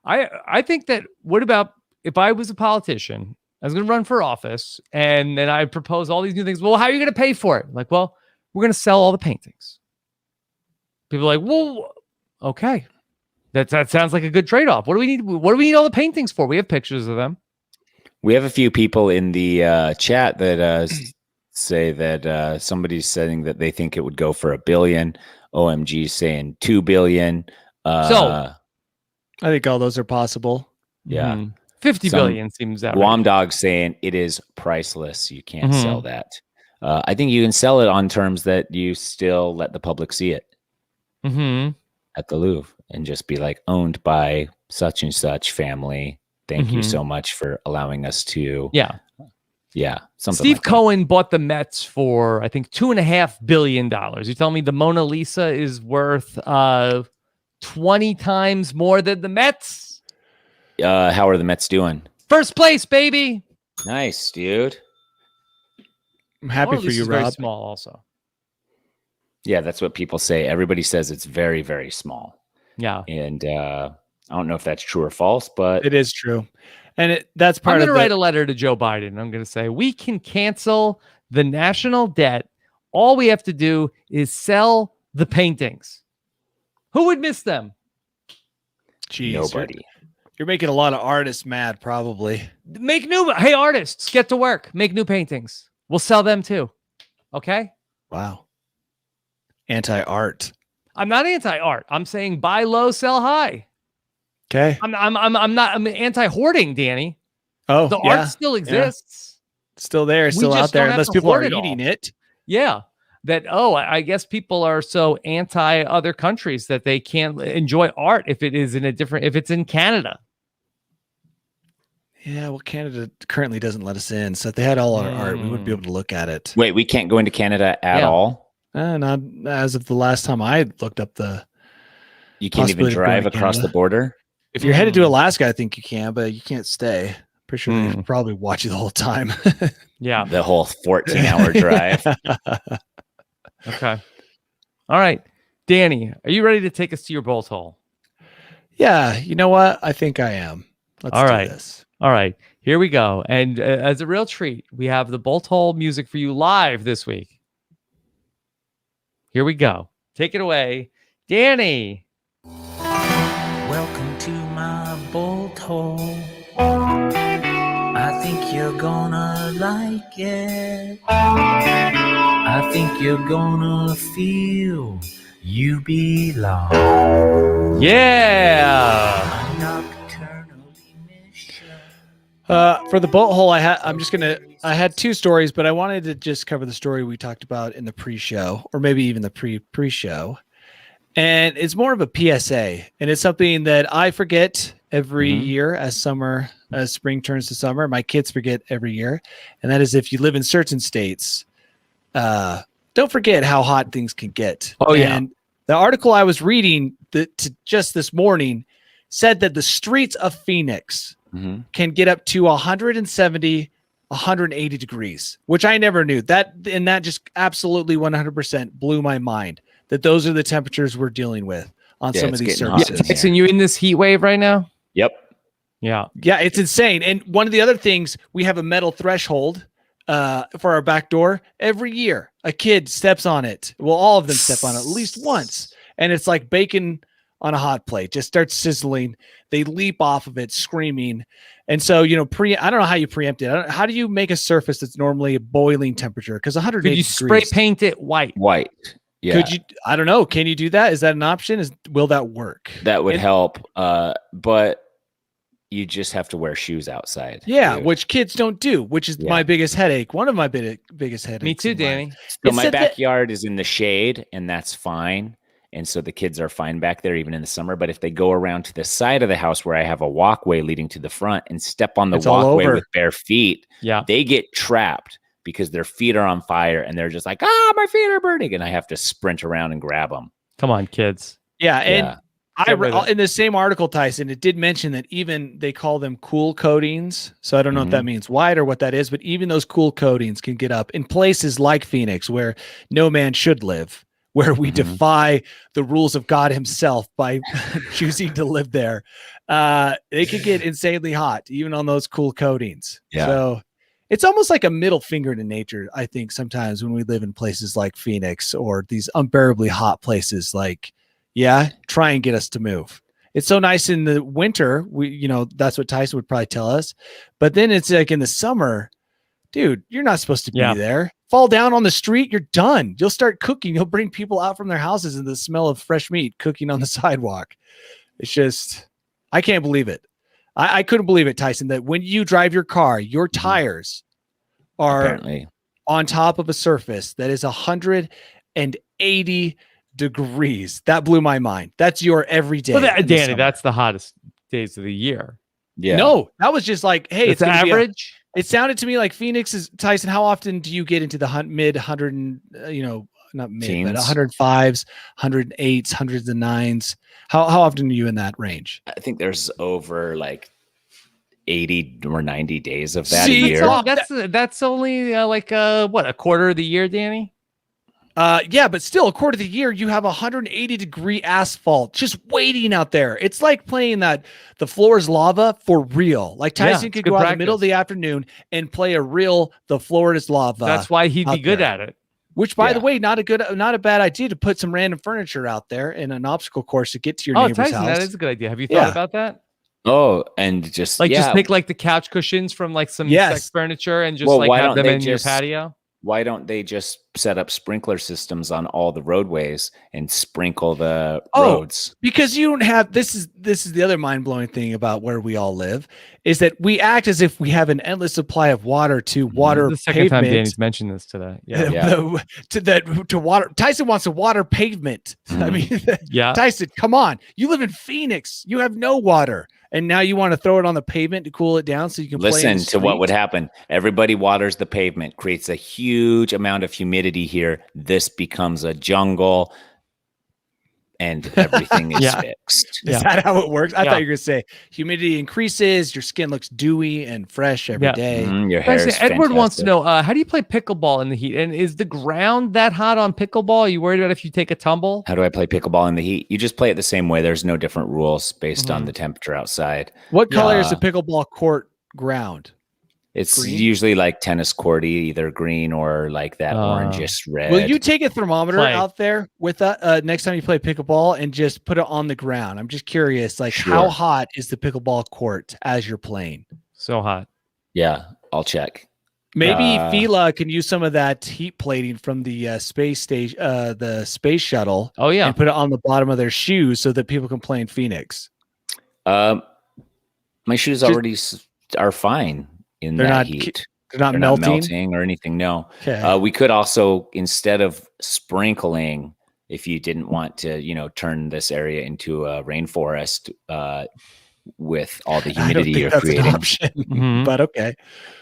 I think that, what about if I was a politician, I was going to run for office, and then I propose all these new things. Well, how are you going to pay for it? Like, well, we're going to sell all the paintings. People are like, well, okay. That sounds like a good trade-off. What do we need? What do we need all the paintings for? We have pictures of them. We have a few people in the chat that say that somebody's saying that they think it would go for $1 billion. OMG saying $2 billion. So I think all those are possible. Yeah. 50 billion seems that Guam Dog saying it is priceless. You can't sell that. I think you can sell it on terms that you still let the public see it at the Louvre and just be like, owned by such and such family. Thank you so much for allowing us to. Yeah. Something Steve like Cohen bought the Mets for, I think, $2.5 billion. You tell me the Mona Lisa is worth 20 times more than the Mets? How are the Mets doing? First place, baby. Nice, dude. I'm happy Mona for you, Lisa's very Rob. small, also. Yeah, that's what people say. Everybody says it's very, very small. Yeah. And I don't know if that's true or false, but It is true. And that's I'm part going of to write a letter to Joe Biden. I'm going to say, we can cancel the national debt. All we have to do is sell the paintings. Who would miss them? Jeez, nobody. You're making a lot of artists mad, probably. Hey, artists, get to work. Make new paintings. We'll sell them too. Okay? Wow. Anti-art. I'm not anti-art. I'm saying buy low, sell high. Okay. I'm anti-hoarding, Danny. Oh, The yeah. art still exists. Still there, still just out there, don't have unless to people are hoard it eating all. it. Yeah. I guess people are so anti other countries that they can't enjoy art if it's in Canada. Yeah, well, Canada currently doesn't let us in. So if they had all our art, we wouldn't be able to look at it. Wait, we can't go into Canada at all? Not as of the last time I looked up the. You can't even drive across the border? If you're headed to Alaska, I think you can, but you can't stay. Pretty sure they probably watch you the whole time. Yeah. The whole 14-hour drive. Okay. All right. Danny, are you ready to take us to your bolt hole? Yeah. You know what? I think I am. Let's do this. All right. Here we go. And as a real treat, we have the bolt hole music for you live this week. Here we go. Take it away, Danny. Welcome to my bolt hole. I think you're gonna like it. I think you're gonna feel you belong. Yeah. A nocturnal emission. For the bolt hole, I had two stories, but I wanted to just cover the story we talked about in the pre-show, or maybe even the pre-show. And it's more of a PSA, and it's something that I forget every year as spring turns to summer. My kids forget every year, and that is if you live in certain states, don't forget how hot things can get. Oh, yeah. And the article I was reading just this morning said that the streets of Phoenix can get up to 170, 180 degrees, which I never knew. That just absolutely 100% blew my mind. That those are the temperatures we're dealing with on some of these surfaces. Tyson, you in this heat wave right now? Yep. Yeah. Yeah, it's insane. And one of the other things, we have a metal threshold for our back door. Every year, a kid steps on it. Well, all of them step on it at least once. And it's like bacon on a hot plate. Just starts sizzling. They leap off of it screaming. And so, I don't know how you preempt it. How do you make a surface that's normally a boiling temperature? Because 180 Could you spray paint it white? White. Yeah. Could you? I don't know. Can you do that? Is that an option? Will that work? That would help. But you just have to wear shoes outside. Yeah, dude. which kids don't do, which is my biggest headache. One of my biggest headaches. Me too, Danny. So my backyard is in the shade, and that's fine. And so the kids are fine back there, even in the summer. But if they go around to the side of the house where I have a walkway leading to the front and step on the walkway with bare feet, they get trapped because their feet are on fire and they're just like, my feet are burning. And I have to sprint around and grab them. Come on, kids. Yeah. And in the same article, Tyson, it did mention that even they call them cool coatings. So I don't know if that means white or what that is, but even those cool coatings can get up in places like Phoenix where no man should live, where we defy the rules of God himself by choosing to live there. They could get insanely hot, even on those cool coatings. Yeah. So it's almost like a middle finger to nature, I think, sometimes when we live in places like Phoenix or these unbearably hot places, like, try and get us to move. It's so nice in the winter. That's what Tyson would probably tell us. But then it's like in the summer, dude, you're not supposed to be there. Fall down on the street, you're done. You'll start cooking. You'll bring people out from their houses and the smell of fresh meat cooking on the sidewalk. It's just, I can't believe it. I couldn't believe it, Tyson, that when you drive your car, your tires are on top of a surface that is 180 degrees. That blew my mind. That's your everyday. Well, Danny, that's the hottest days of the year. Yeah. No, that was just like, hey, it's average. It sounded to me like Phoenix is, Tyson, how often do you get into the mid 100, not mid, teens. but 105s, 108s, 109s? How often are you in that range? I think there's over like 80 or 90 days of that See, a year. so- That's only like what, a quarter of the year, Danny? Yeah, but still, a quarter of the year, you have 180-degree asphalt just waiting out there. It's like playing the floor is lava for real. Like Tyson it's could good go out in the practice. middle of the afternoon and play a real the floor is lava. That's why he'd be out good there. at it. Which, by Yeah. the way, not a bad idea to put some random furniture out there in an obstacle course to get to your Oh, neighbor's Tyson, house. that is a good idea. Have you thought Yeah. about that? Oh, and just Like, yeah. just take like the couch cushions from like some Yes. sex furniture and just Well, like why have don't them they in your just- patio. Why don't they just set up sprinkler systems on all the roadways and sprinkle the roads? Because you don't have this is the other mind-blowing thing about where we all live is that we act as if we have an endless supply of water to water The second time pavement. Danny's mentioned this today. Yeah. Yeah. to water. Tyson wants a water pavement. I mean, Yeah. Tyson, come on. You live in Phoenix. You have no water. And now you want to throw it on the pavement to cool it down so you can play in Listen the to what would street? happen. Everybody waters the pavement, creates a huge amount of humidity here. This becomes a jungle and everything is Yeah. fixed. Is that how it works? I Yeah. thought you were going to say humidity increases, your skin looks dewy and fresh every Yeah. day. Your hair Tyson, is Edward wants to fantastic. know, how do you play pickleball in the heat? And is the ground that hot on pickleball? Are you worried about if you take a tumble? How do I play pickleball in the heat? You just play it the same way. There's no different rules based on Mhm. the temperature outside. What color is the Yeah. pickleball court ground? It's Green? usually like tennis courty, either green or like that orangish red. Will you take a thermometer Play. out there with next time you play pickleball and just put it on the ground? I'm just curious, like how Sure. hot is the pickleball court as you're playing? So hot. Yeah, I'll check. Maybe Uh, Fila can use some of that heat plating from the space station, the space shuttle, Oh, yeah. and put it on the bottom of their shoes so that people can play in Phoenix. My shoes Just- already are fine in They're that not heat. They're not They're melting. not melting or anything. No. Okay. We could also, instead of sprinkling, if you didn't want to, turn this area into a rainforest with all the I don't humidity think you're that's an creating, option, Mhm. but okay.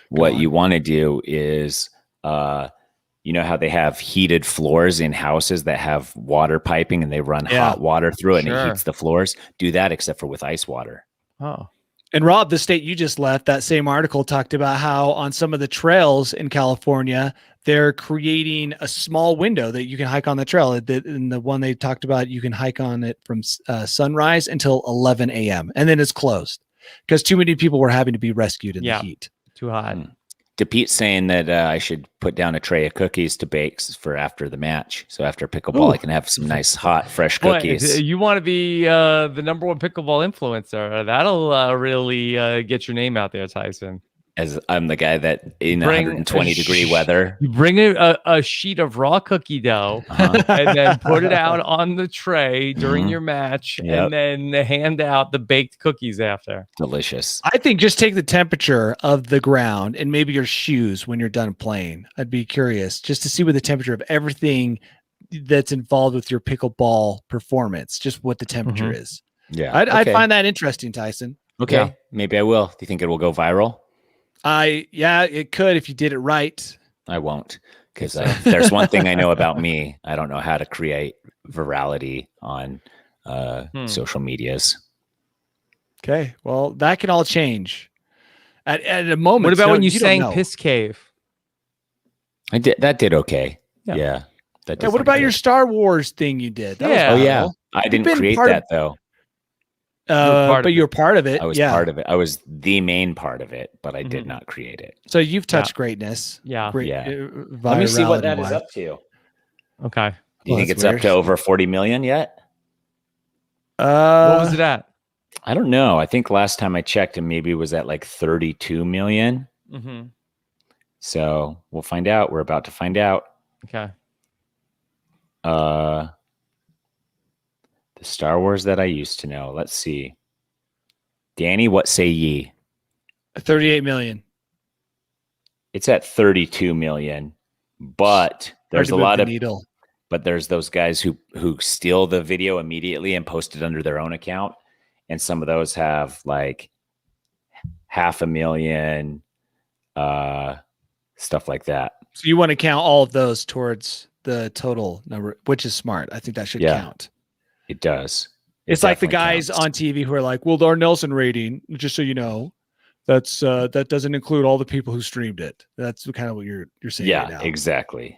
what on. you want to do is, you know how they have heated floors in houses that have water piping and they run Yeah. hot water through it and Sure. it heats the floors? Do that, except for with ice water. Oh. And Rob, the state you just left, that same article talked about how on some of the trails in California, they're creating a small window that you can hike on the trail. And the one they talked about, you can hike on it from sunrise until 11 a.m. and then it's closed because too many people were having to be rescued in Yeah. the heat. Too hot. Mm. DePete's saying that I should put down a tray of cookies to bake for after the match. So after pickleball, I can have some nice, hot, fresh Boy, cookies. you want to be the number one pickleball influencer. That'll really get your name out there, Tyson. As I'm the guy that in Bring 120 degree weather. You bring a sheet of raw cookie dough Uh-huh. and then put it out on the tray during Mhm. your match Yep. and then hand out the baked cookies after. Delicious. I think just take the temperature of the ground and maybe your shoes when you're done playing. I'd be curious just to see what the temperature of everything that's involved with your pickleball performance, just what the temperature is. Yeah. I'd okay. find that interesting, Tyson. Okay. Yeah. Maybe I will. Do you think it will go viral? Yeah, it could if you did it right. I won't. Because there's one thing I know about me. I don't know how to create virality on social medias. Okay. Well, that can all change at a moment. What about when you don't sang know. Piss Cave? That did okay. Yeah. Yeah. That Yeah, did what about pretty your good. Star Wars thing you did? That was Yeah. Oh cool. yeah. I didn't been create part of- that though. part But of you're part of it. I was yeah. part of it. I was the main part of it, but I did Mhm. not create it. So you've touched greatness. Yeah. Great, Yeah. Let me see what that is virality-wise. up to. Okay. Do you Well, think that's it's up weird. to over 40 million yet? What was it at? I don't know. I think last time I checked, it maybe was at like 32 million. Mm-hmm. So we'll find out. We're about to find out. Okay. The Star Wars that I used to know. Let's see. Danny, what say ye? 38 million. It's at 32 million, but there's a lot of needle. but there's those guys who steal the video immediately and post it under their own account, and some of those have like 500,000 stuff like that. So you want to count all of those towards the total number, which is smart. I think that should Yeah. count. It does. It It's like the definitely guys counts. on TV who are like, well, our Nelson rating, just so you know, That's that doesn't include all the people who streamed it. That's kind of what you're saying. Yeah, right now. exactly.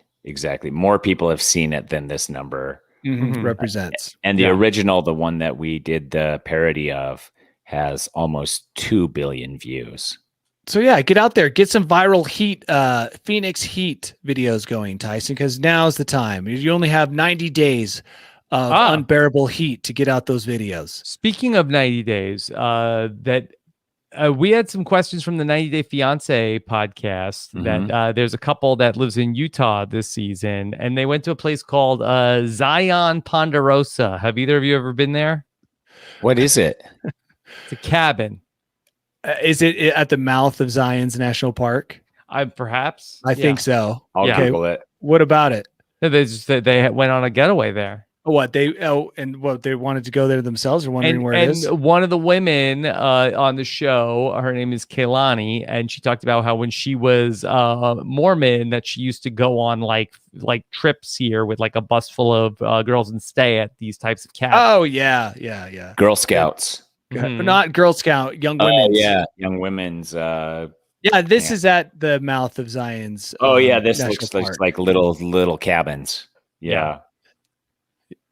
More people have seen it than this number. Represents. And the original, the one that we did the parody of, has almost 2 billion views. So yeah, get out there, get some viral heat, Phoenix heat videos going, Tyson, because now's the time. You only have 90 days of unbearable heat to get out those videos. Speaking of 90 days, we had some questions from the 90 Day Fiance podcast that there's a couple that lives in Utah this season, and they went to a place called Zion Ponderosa. Have either of you ever been there? What is it? It's a cabin. Is it at the mouth of Zion's National Park? Perhaps. I think so. I'll Google it. What about it? They went on a getaway there. What they wanted to go there themselves, or wondering where it is? And one of the women on the show, her name is Kaylani, and she talked about how when she was Mormon, that she used to go on like trips here with like a bus full of girls and stay at these types of cabins. Oh yeah. Girl Scouts. But not Girl Scout, Young Women's. Young Women's. This is at the mouth of Zion's. This looks like little cabins. Yeah.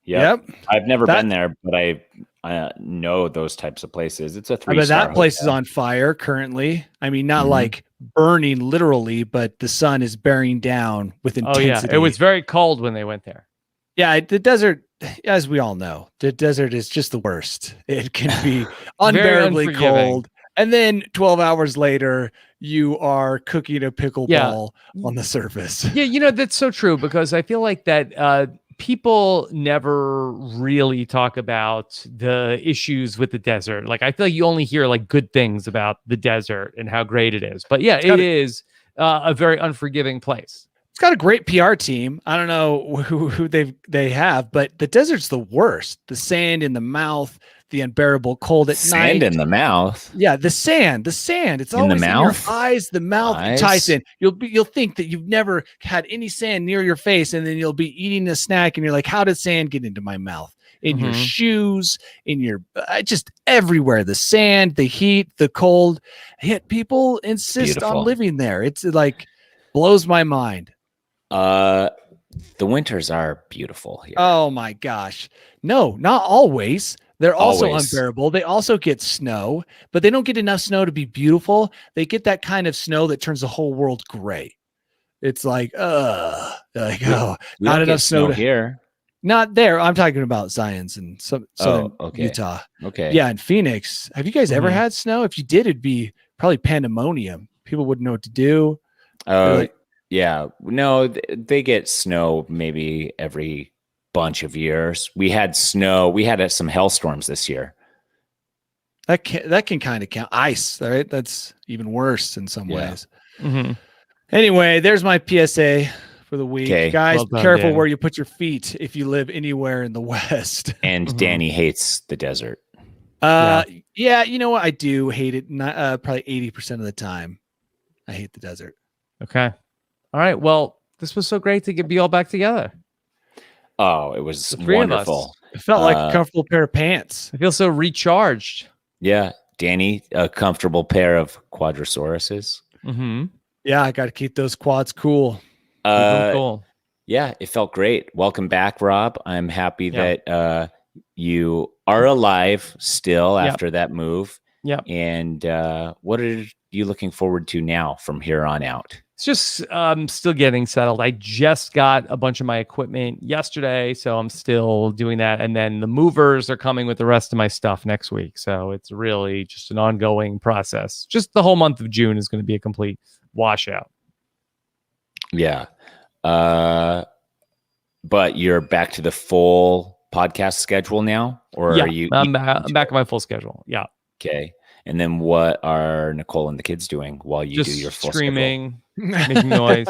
Yep. I've never been there, but I know those types of places. It's a 3-star. That place is on fire currently. I mean, not like burning literally, but the sun is bearing down with intensity. Oh yeah, it was very cold when they went there. Yeah, the desert, as we all know, the desert is just the worst. It can be unbearably cold. And then 12 hours later, you are cooking a pickleball on the surface. Yeah, that's so true, because I feel like that people never really talk about the issues with the desert. Like, I feel like you only hear like good things about the desert and how great it is. But yeah, it is a very unforgiving place. It's got a great PR team. I don't know who they have, but the desert's the worst. The sand in the mouth, the unbearable cold at night. Sand in the mouth. Yeah, the sand. It's always in your eyes, the mouth. Tyson, you'll think that you've never had any sand near your face, and then you'll be eating a snack, and you're like, "How did sand get into my mouth?" In your shoes, in your just everywhere. The sand, the heat, the cold. Yet people insist on living there. It's like blows my mind. The winters are beautiful here. Oh my gosh. No, not always. They're also unbearable. They also get snow, but they don't get enough snow to be beautiful. They get that kind of snow that turns the whole world gray. It's like, not enough snow here. Not there. I'm talking about Zion's and southern Utah. Okay. Yeah, in Phoenix. Have you guys ever had snow? If you did, it'd be probably pandemonium. People wouldn't know what to do. Yeah, no, they get snow maybe every bunch of years. We had snow. We had some hailstorms this year. That can kind of count. Ice, right? That's even worse in some ways. Anyway, there's my PSA for the week. Okay. Guys, well done, careful Danny. Where you put your feet if you live anywhere in the West. And Danny hates the desert. Yeah, you know what? I do hate it. Not, probably 80% of the time. I hate the desert. Okay. All right. Well, this was so great to be all back together. Oh, it was wonderful. It felt like a comfortable pair of pants. I feel so recharged. Yeah. Danny, a comfortable pair of quadrosauruses. Yeah, I got to keep those quads cool. Cool. Yeah, it felt great. Welcome back, Rob. I'm happy that you are alive still after that move. Yeah. And what are you looking forward to now from here on out? It's just still getting settled. I just got a bunch of my equipment yesterday, so I'm still doing that. And then the movers are coming with the rest of my stuff next week. So it's really just an ongoing process. Just the whole month of June is going to be a complete washout. Yeah. But you're back to the full podcast schedule now? Or are you? I'm back on my full schedule. Yeah. Okay. And then what are Nicole and the kids doing while you do your full screaming, making noise?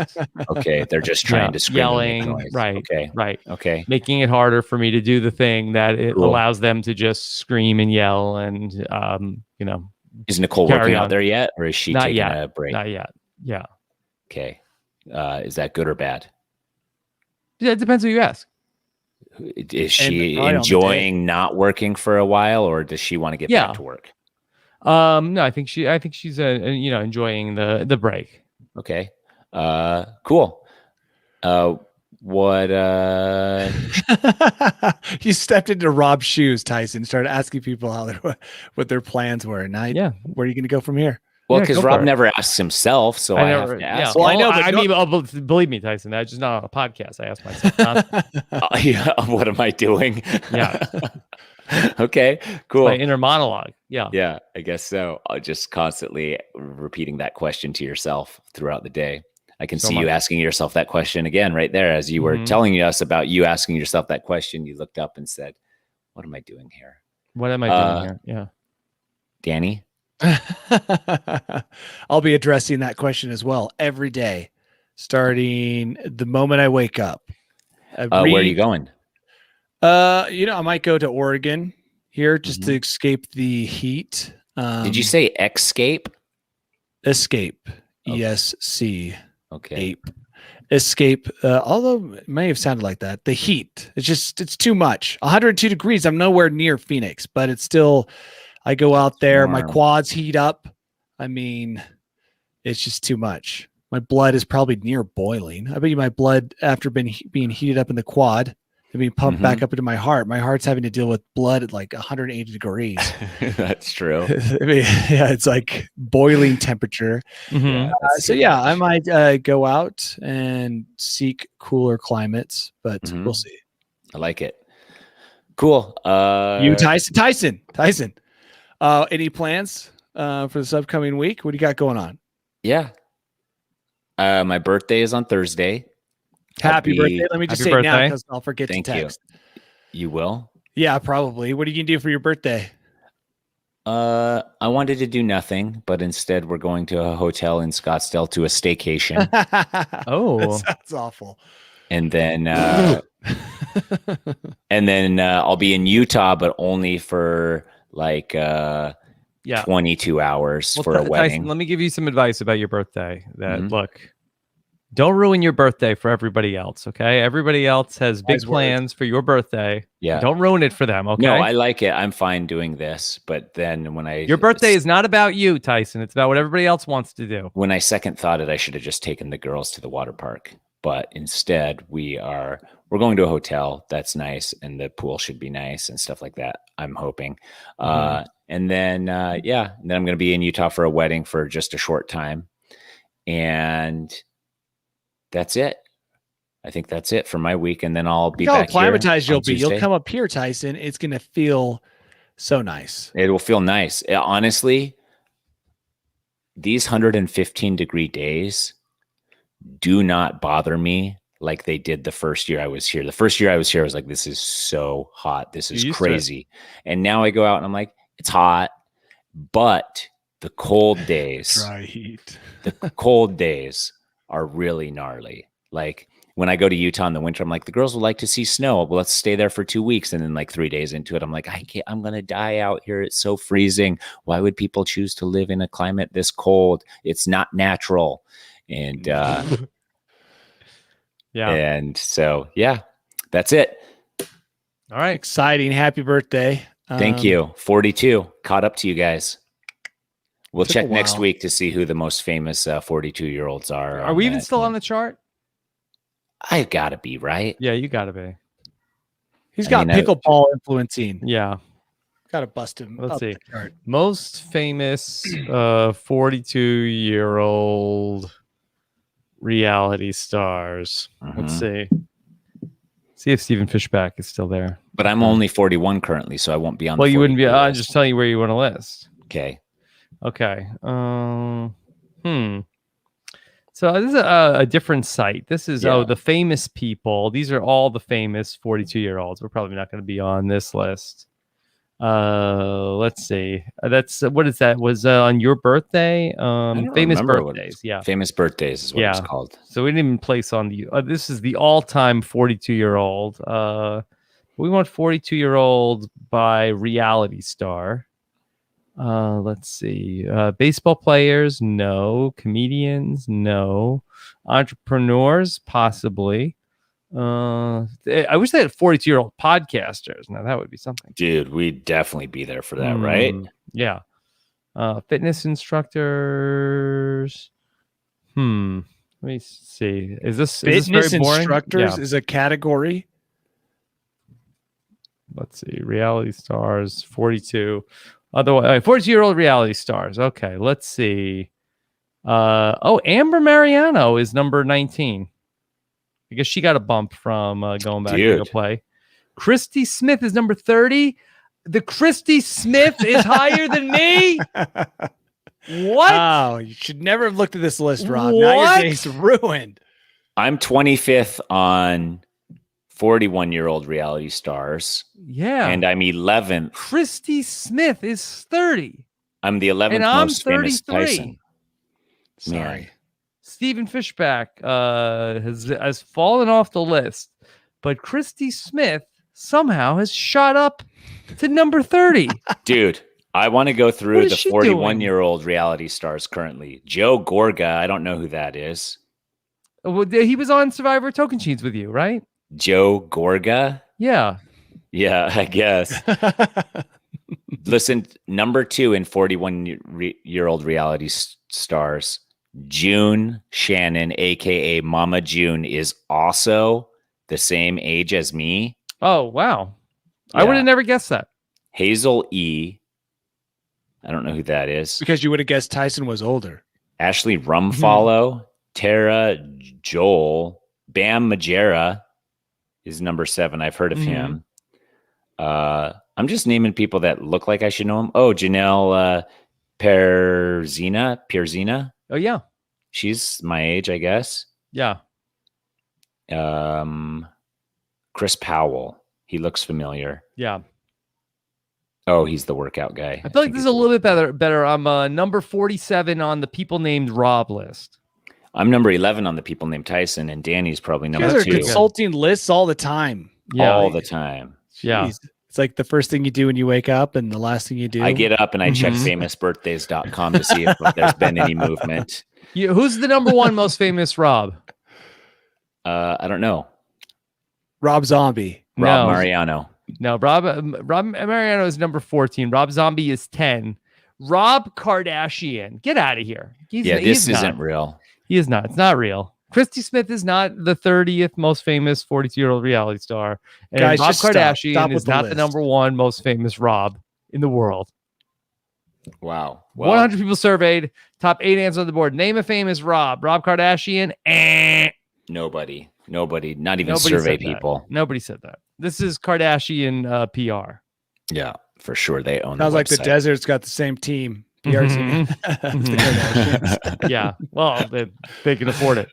Okay, they're just trying to scream, yelling, and make noise. Right? Okay, right. Okay, making it harder for me to do the thing that it allows them to just scream and yell, and Is Nicole working out there yet, or is she taking a break? Not yet. Yeah. Okay. Is that good or bad? Yeah, it depends who you ask. Is she enjoying not working for a while, or does she want to get back to work? No, I think she's enjoying the break. Okay. Cool. What You stepped into Rob's shoes, Tyson, started asking people what their plans were. And where are you going to go from here? well, Yeah, because go Rob for it. never asks himself, so I have to ask. Well, I know, but I mean, believe me, Tyson, that's just not on a podcast. I ask myself. Yeah, what am I doing? Yeah. Okay, cool. My inner monologue. Yeah. Yeah, I guess so. Just constantly repeating that question to yourself throughout the day. I can see you asking yourself that question again right there as you were telling us about you asking yourself that question. You looked up and said, "What am I doing here? What am I doing here?" Yeah. Danny? I'll be addressing that question as well every day, starting the moment I wake up. Where are you going? I might go to Oregon here just to escape the heat. Did you say escape? Escape. Okay. ESC. Okay. Ape. Escape. Although it may have sounded like that. The heat. It's too much. 102 degrees. I'm nowhere near Phoenix, but it's still, I go out there, my quads heat up. I mean, it's just too much. My blood is probably near boiling. I bet you my blood after being heated up in the quad and being pumped back up into my heart's having to deal with blood at like 180 degrees. That's true. I mean, yeah, it's like boiling temperature. Yeah, I might go out and seek cooler climates, but we'll see. I like it. Cool. You, Tyson. Any plans for this upcoming week? What do you got going on? Yeah. My birthday is on Thursday. Happy birthday. Let me just say it now because I'll forget to Thank text. You will? Yeah, probably. What are you going to do for your birthday? I wanted to do nothing, but instead we're going to a hotel in Scottsdale to a staycation. Oh, that sounds awful. And then I'll be in Utah, but only for like 22 hours for a wedding. Tyson, let me give you some advice about your birthday. Look, don't ruin your birthday for everybody else, okay? Everybody else has big plans for your birthday. Yeah. Don't ruin it for them, okay? No, I like it. I'm fine doing this. But then your birthday is not about you, Tyson. It's about what everybody else wants to do. When I second thought it, I should have just taken the girls to the water park. But instead, we're going to a hotel. That's nice. And the pool should be nice and stuff like that, I'm hoping. And then I'm going to be in Utah for a wedding for just a short time. And that's it. I think that's it for my week. And then I'll be back here. How acclimatized you'll be. You'll come up here, Tyson. It's going to feel so nice. It will feel nice. Honestly, these 115-degree days do not bother me like they did the first year I was here. The first year I was here, I was like, this is so hot. This is crazy. And now I go out and I'm like, it's hot. But the cold days, dry heat. The cold days are really gnarly. Like when I go to Utah in the winter, I'm like, the girls would like to see snow. Well, let's stay there for 2 weeks. And then like 3 days into it, I'm like, I'm going to die out here. It's so freezing. Why would people choose to live in a climate this cold? It's not natural. And, and so, that's it. All right. Exciting. Happy birthday. Thank you. 42. Caught up to you guys. We'll check next week to see who the most famous 42-year-olds are. Are we even still on the chart? I gotta be, right? Yeah, you gotta be. He's got pickleball influencing. Yeah. Gotta bust him. Let's see. Most famous 42-year-old reality stars. Let's see. See if Stephen Fishback is still there. But I'm only 41 currently, so I won't be on. Well, you wouldn't be. I'm just telling you where you want to list. Okay. So this is a different site. This is the famous people. These are all the famous 42-year-olds. We're probably not going to be on this list. Let's see. That's what is that? Was on your birthday? Famous birthdays. Famous birthdays is what it's called. So we didn't even place on the. This is the all-time 42-year-old. We want 42-year-old by reality star. Let's see. Baseball players, no. Comedians, no. Entrepreneurs, possibly. I wish they had 42-year-old podcasters. Now that would be something. Dude, we'd definitely be there for that, right? Yeah. Fitness instructors. Let me see. Is this Fitness very boring? instructors Yeah. is a category. Let's see. Reality stars, 42. Otherwise, 42-year-old reality stars. Okay, let's see. Amber Mariano is number 19. I guess she got a bump from going back to go play. Christy Smith is number 30. The Christy Smith is higher than me. What? Oh, you should never have looked at this list, Rob. What? Now your day's ruined. I'm 25th on 41-year-old reality stars. Yeah. And I'm 11th. Christy Smith is 30. I'm the 11th And I'm most famous 33. Tyson. Sorry. Man. Stephen Fishback has fallen off the list, but Christy Smith somehow has shot up to number 30. Dude, I want to go What through is the she 41-year-old reality stars currently. Joe Gorga, I don't know who that is. Well, he was on Survivor Token Sheets with you, right? Joe Gorga? Yeah. Yeah, I guess. Listen, number 2 in 41-year-old reality stars, June Shannon, a.k.a. Mama June, is also the same age as me. Oh, wow. I Yeah. would have never guessed that. Hazel E. I don't know who that is. Because you would have guessed Tyson was older. Ashley Rumfollow, Tara Joel, Bam Majera is number 7. I've heard of him. I'm just naming people that look like I should know them. Oh, Janelle Pierzina. Oh, yeah. She's my age, I guess. Yeah. Chris Powell. He looks familiar. Yeah. Oh, he's the workout guy. I feel like this is a little bit better. I'm number 47 on the people named Rob list. I'm number 11 on the people named Tyson, and Danny's probably You number guys are 2. consulting lists all the time. Yeah. All the time. Yeah. Jeez. It's like the first thing you do when you wake up and the last thing you do. I get up and I check famousbirthdays.com to see if there's been any movement. Who's the number 1 most famous Rob? I don't know. Rob Zombie. Rob No. Mariano. No, Rob Mariano is number 14. Rob Zombie is 10. Rob Kardashian. Get out of here. This isn't real. He is not. It's not real. Christy Smith is not the 30th most famous 42-year-old reality star. And Guys, Rob just stop. Kardashian Stop is with the not the list. number 1 most famous Rob in the world. Wow. Well, 100 people surveyed. Top 8 answers on the board. Name a famous Rob. Rob Kardashian. nobody. Not even Nobody survey said that. people. Nobody said that. This is Kardashian PR. Yeah, for sure. They own Sounds the like the website. desert's got the same team. PRC. Mhm. The Kardashians. Yeah. Well, they can afford it.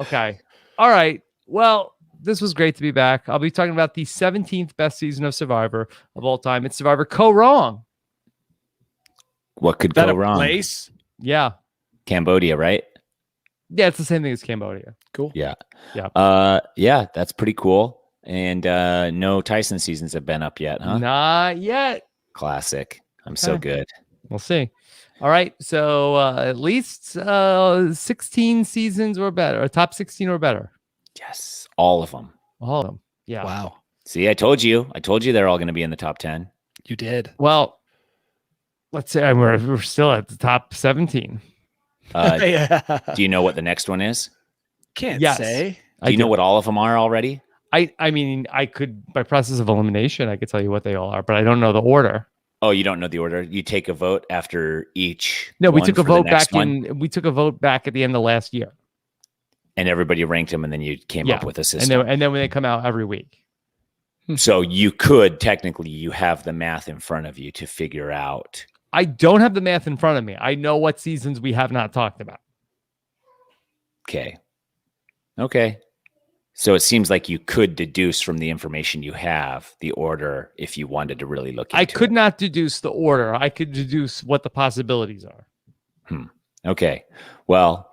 Okay. All right. Well, this was great to be back. I'll be talking about the 17th best season of Survivor of all time. It's Survivor Wrong. What could Is that go a wrong? place? Yeah. Cambodia, right? Yeah, it's the same thing as Cambodia. Cool. Yeah. Yeah. Yeah, that's pretty cool. And no Tyson seasons have been up yet, huh? Not yet. Classic. I'm so Okay. good. We'll see. All right. So at least 16 seasons or better, or top 16 or better. Yes, all of them. All of them. Yeah. Wow. See, I told you they're all going to be in the top 10. You did. Well, let's say we're still at the top 17. Yeah. Do you know what the next one is? Can't Yes. say. Do you know what all of them are already? I mean, I could, by process of elimination, I could tell you what they all are, but I don't know the order. Oh, you don't know the order? You take a vote after each. No, we one took a for the vote next back one, we took a vote back at the end of last year. and everybody ranked them, and then you came Yeah. up with a And system. then when they come out every week. So you could technically, you have the math in front of you to figure out. I don't have the math in front of me. I know what seasons we have not talked about. Okay. So it seems like you could deduce from the information you have the order if you wanted to really look into I could it. not deduce the order. I could deduce what the possibilities are. Okay. Well,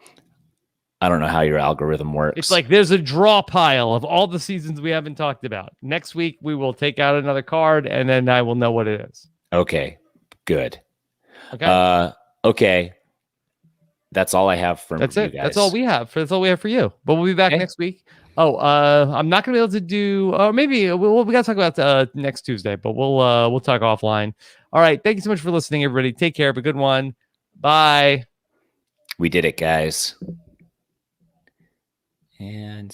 I don't know how your algorithm works. It's like there's a draw pile of all the seasons we haven't talked about. Next week, we will take out another card, and then I will know what it is. Okay. Good. Okay. Okay. that's all I have for That's you it. guys. That's all we have. That's all we have for you. But we'll be back next week. Oh, I'm not gonna be able to do, or maybe we gotta talk about next Tuesday, but we'll talk offline. All right. Thank you so much for listening, everybody. Take care. Have a good one. Bye. We did it, guys. And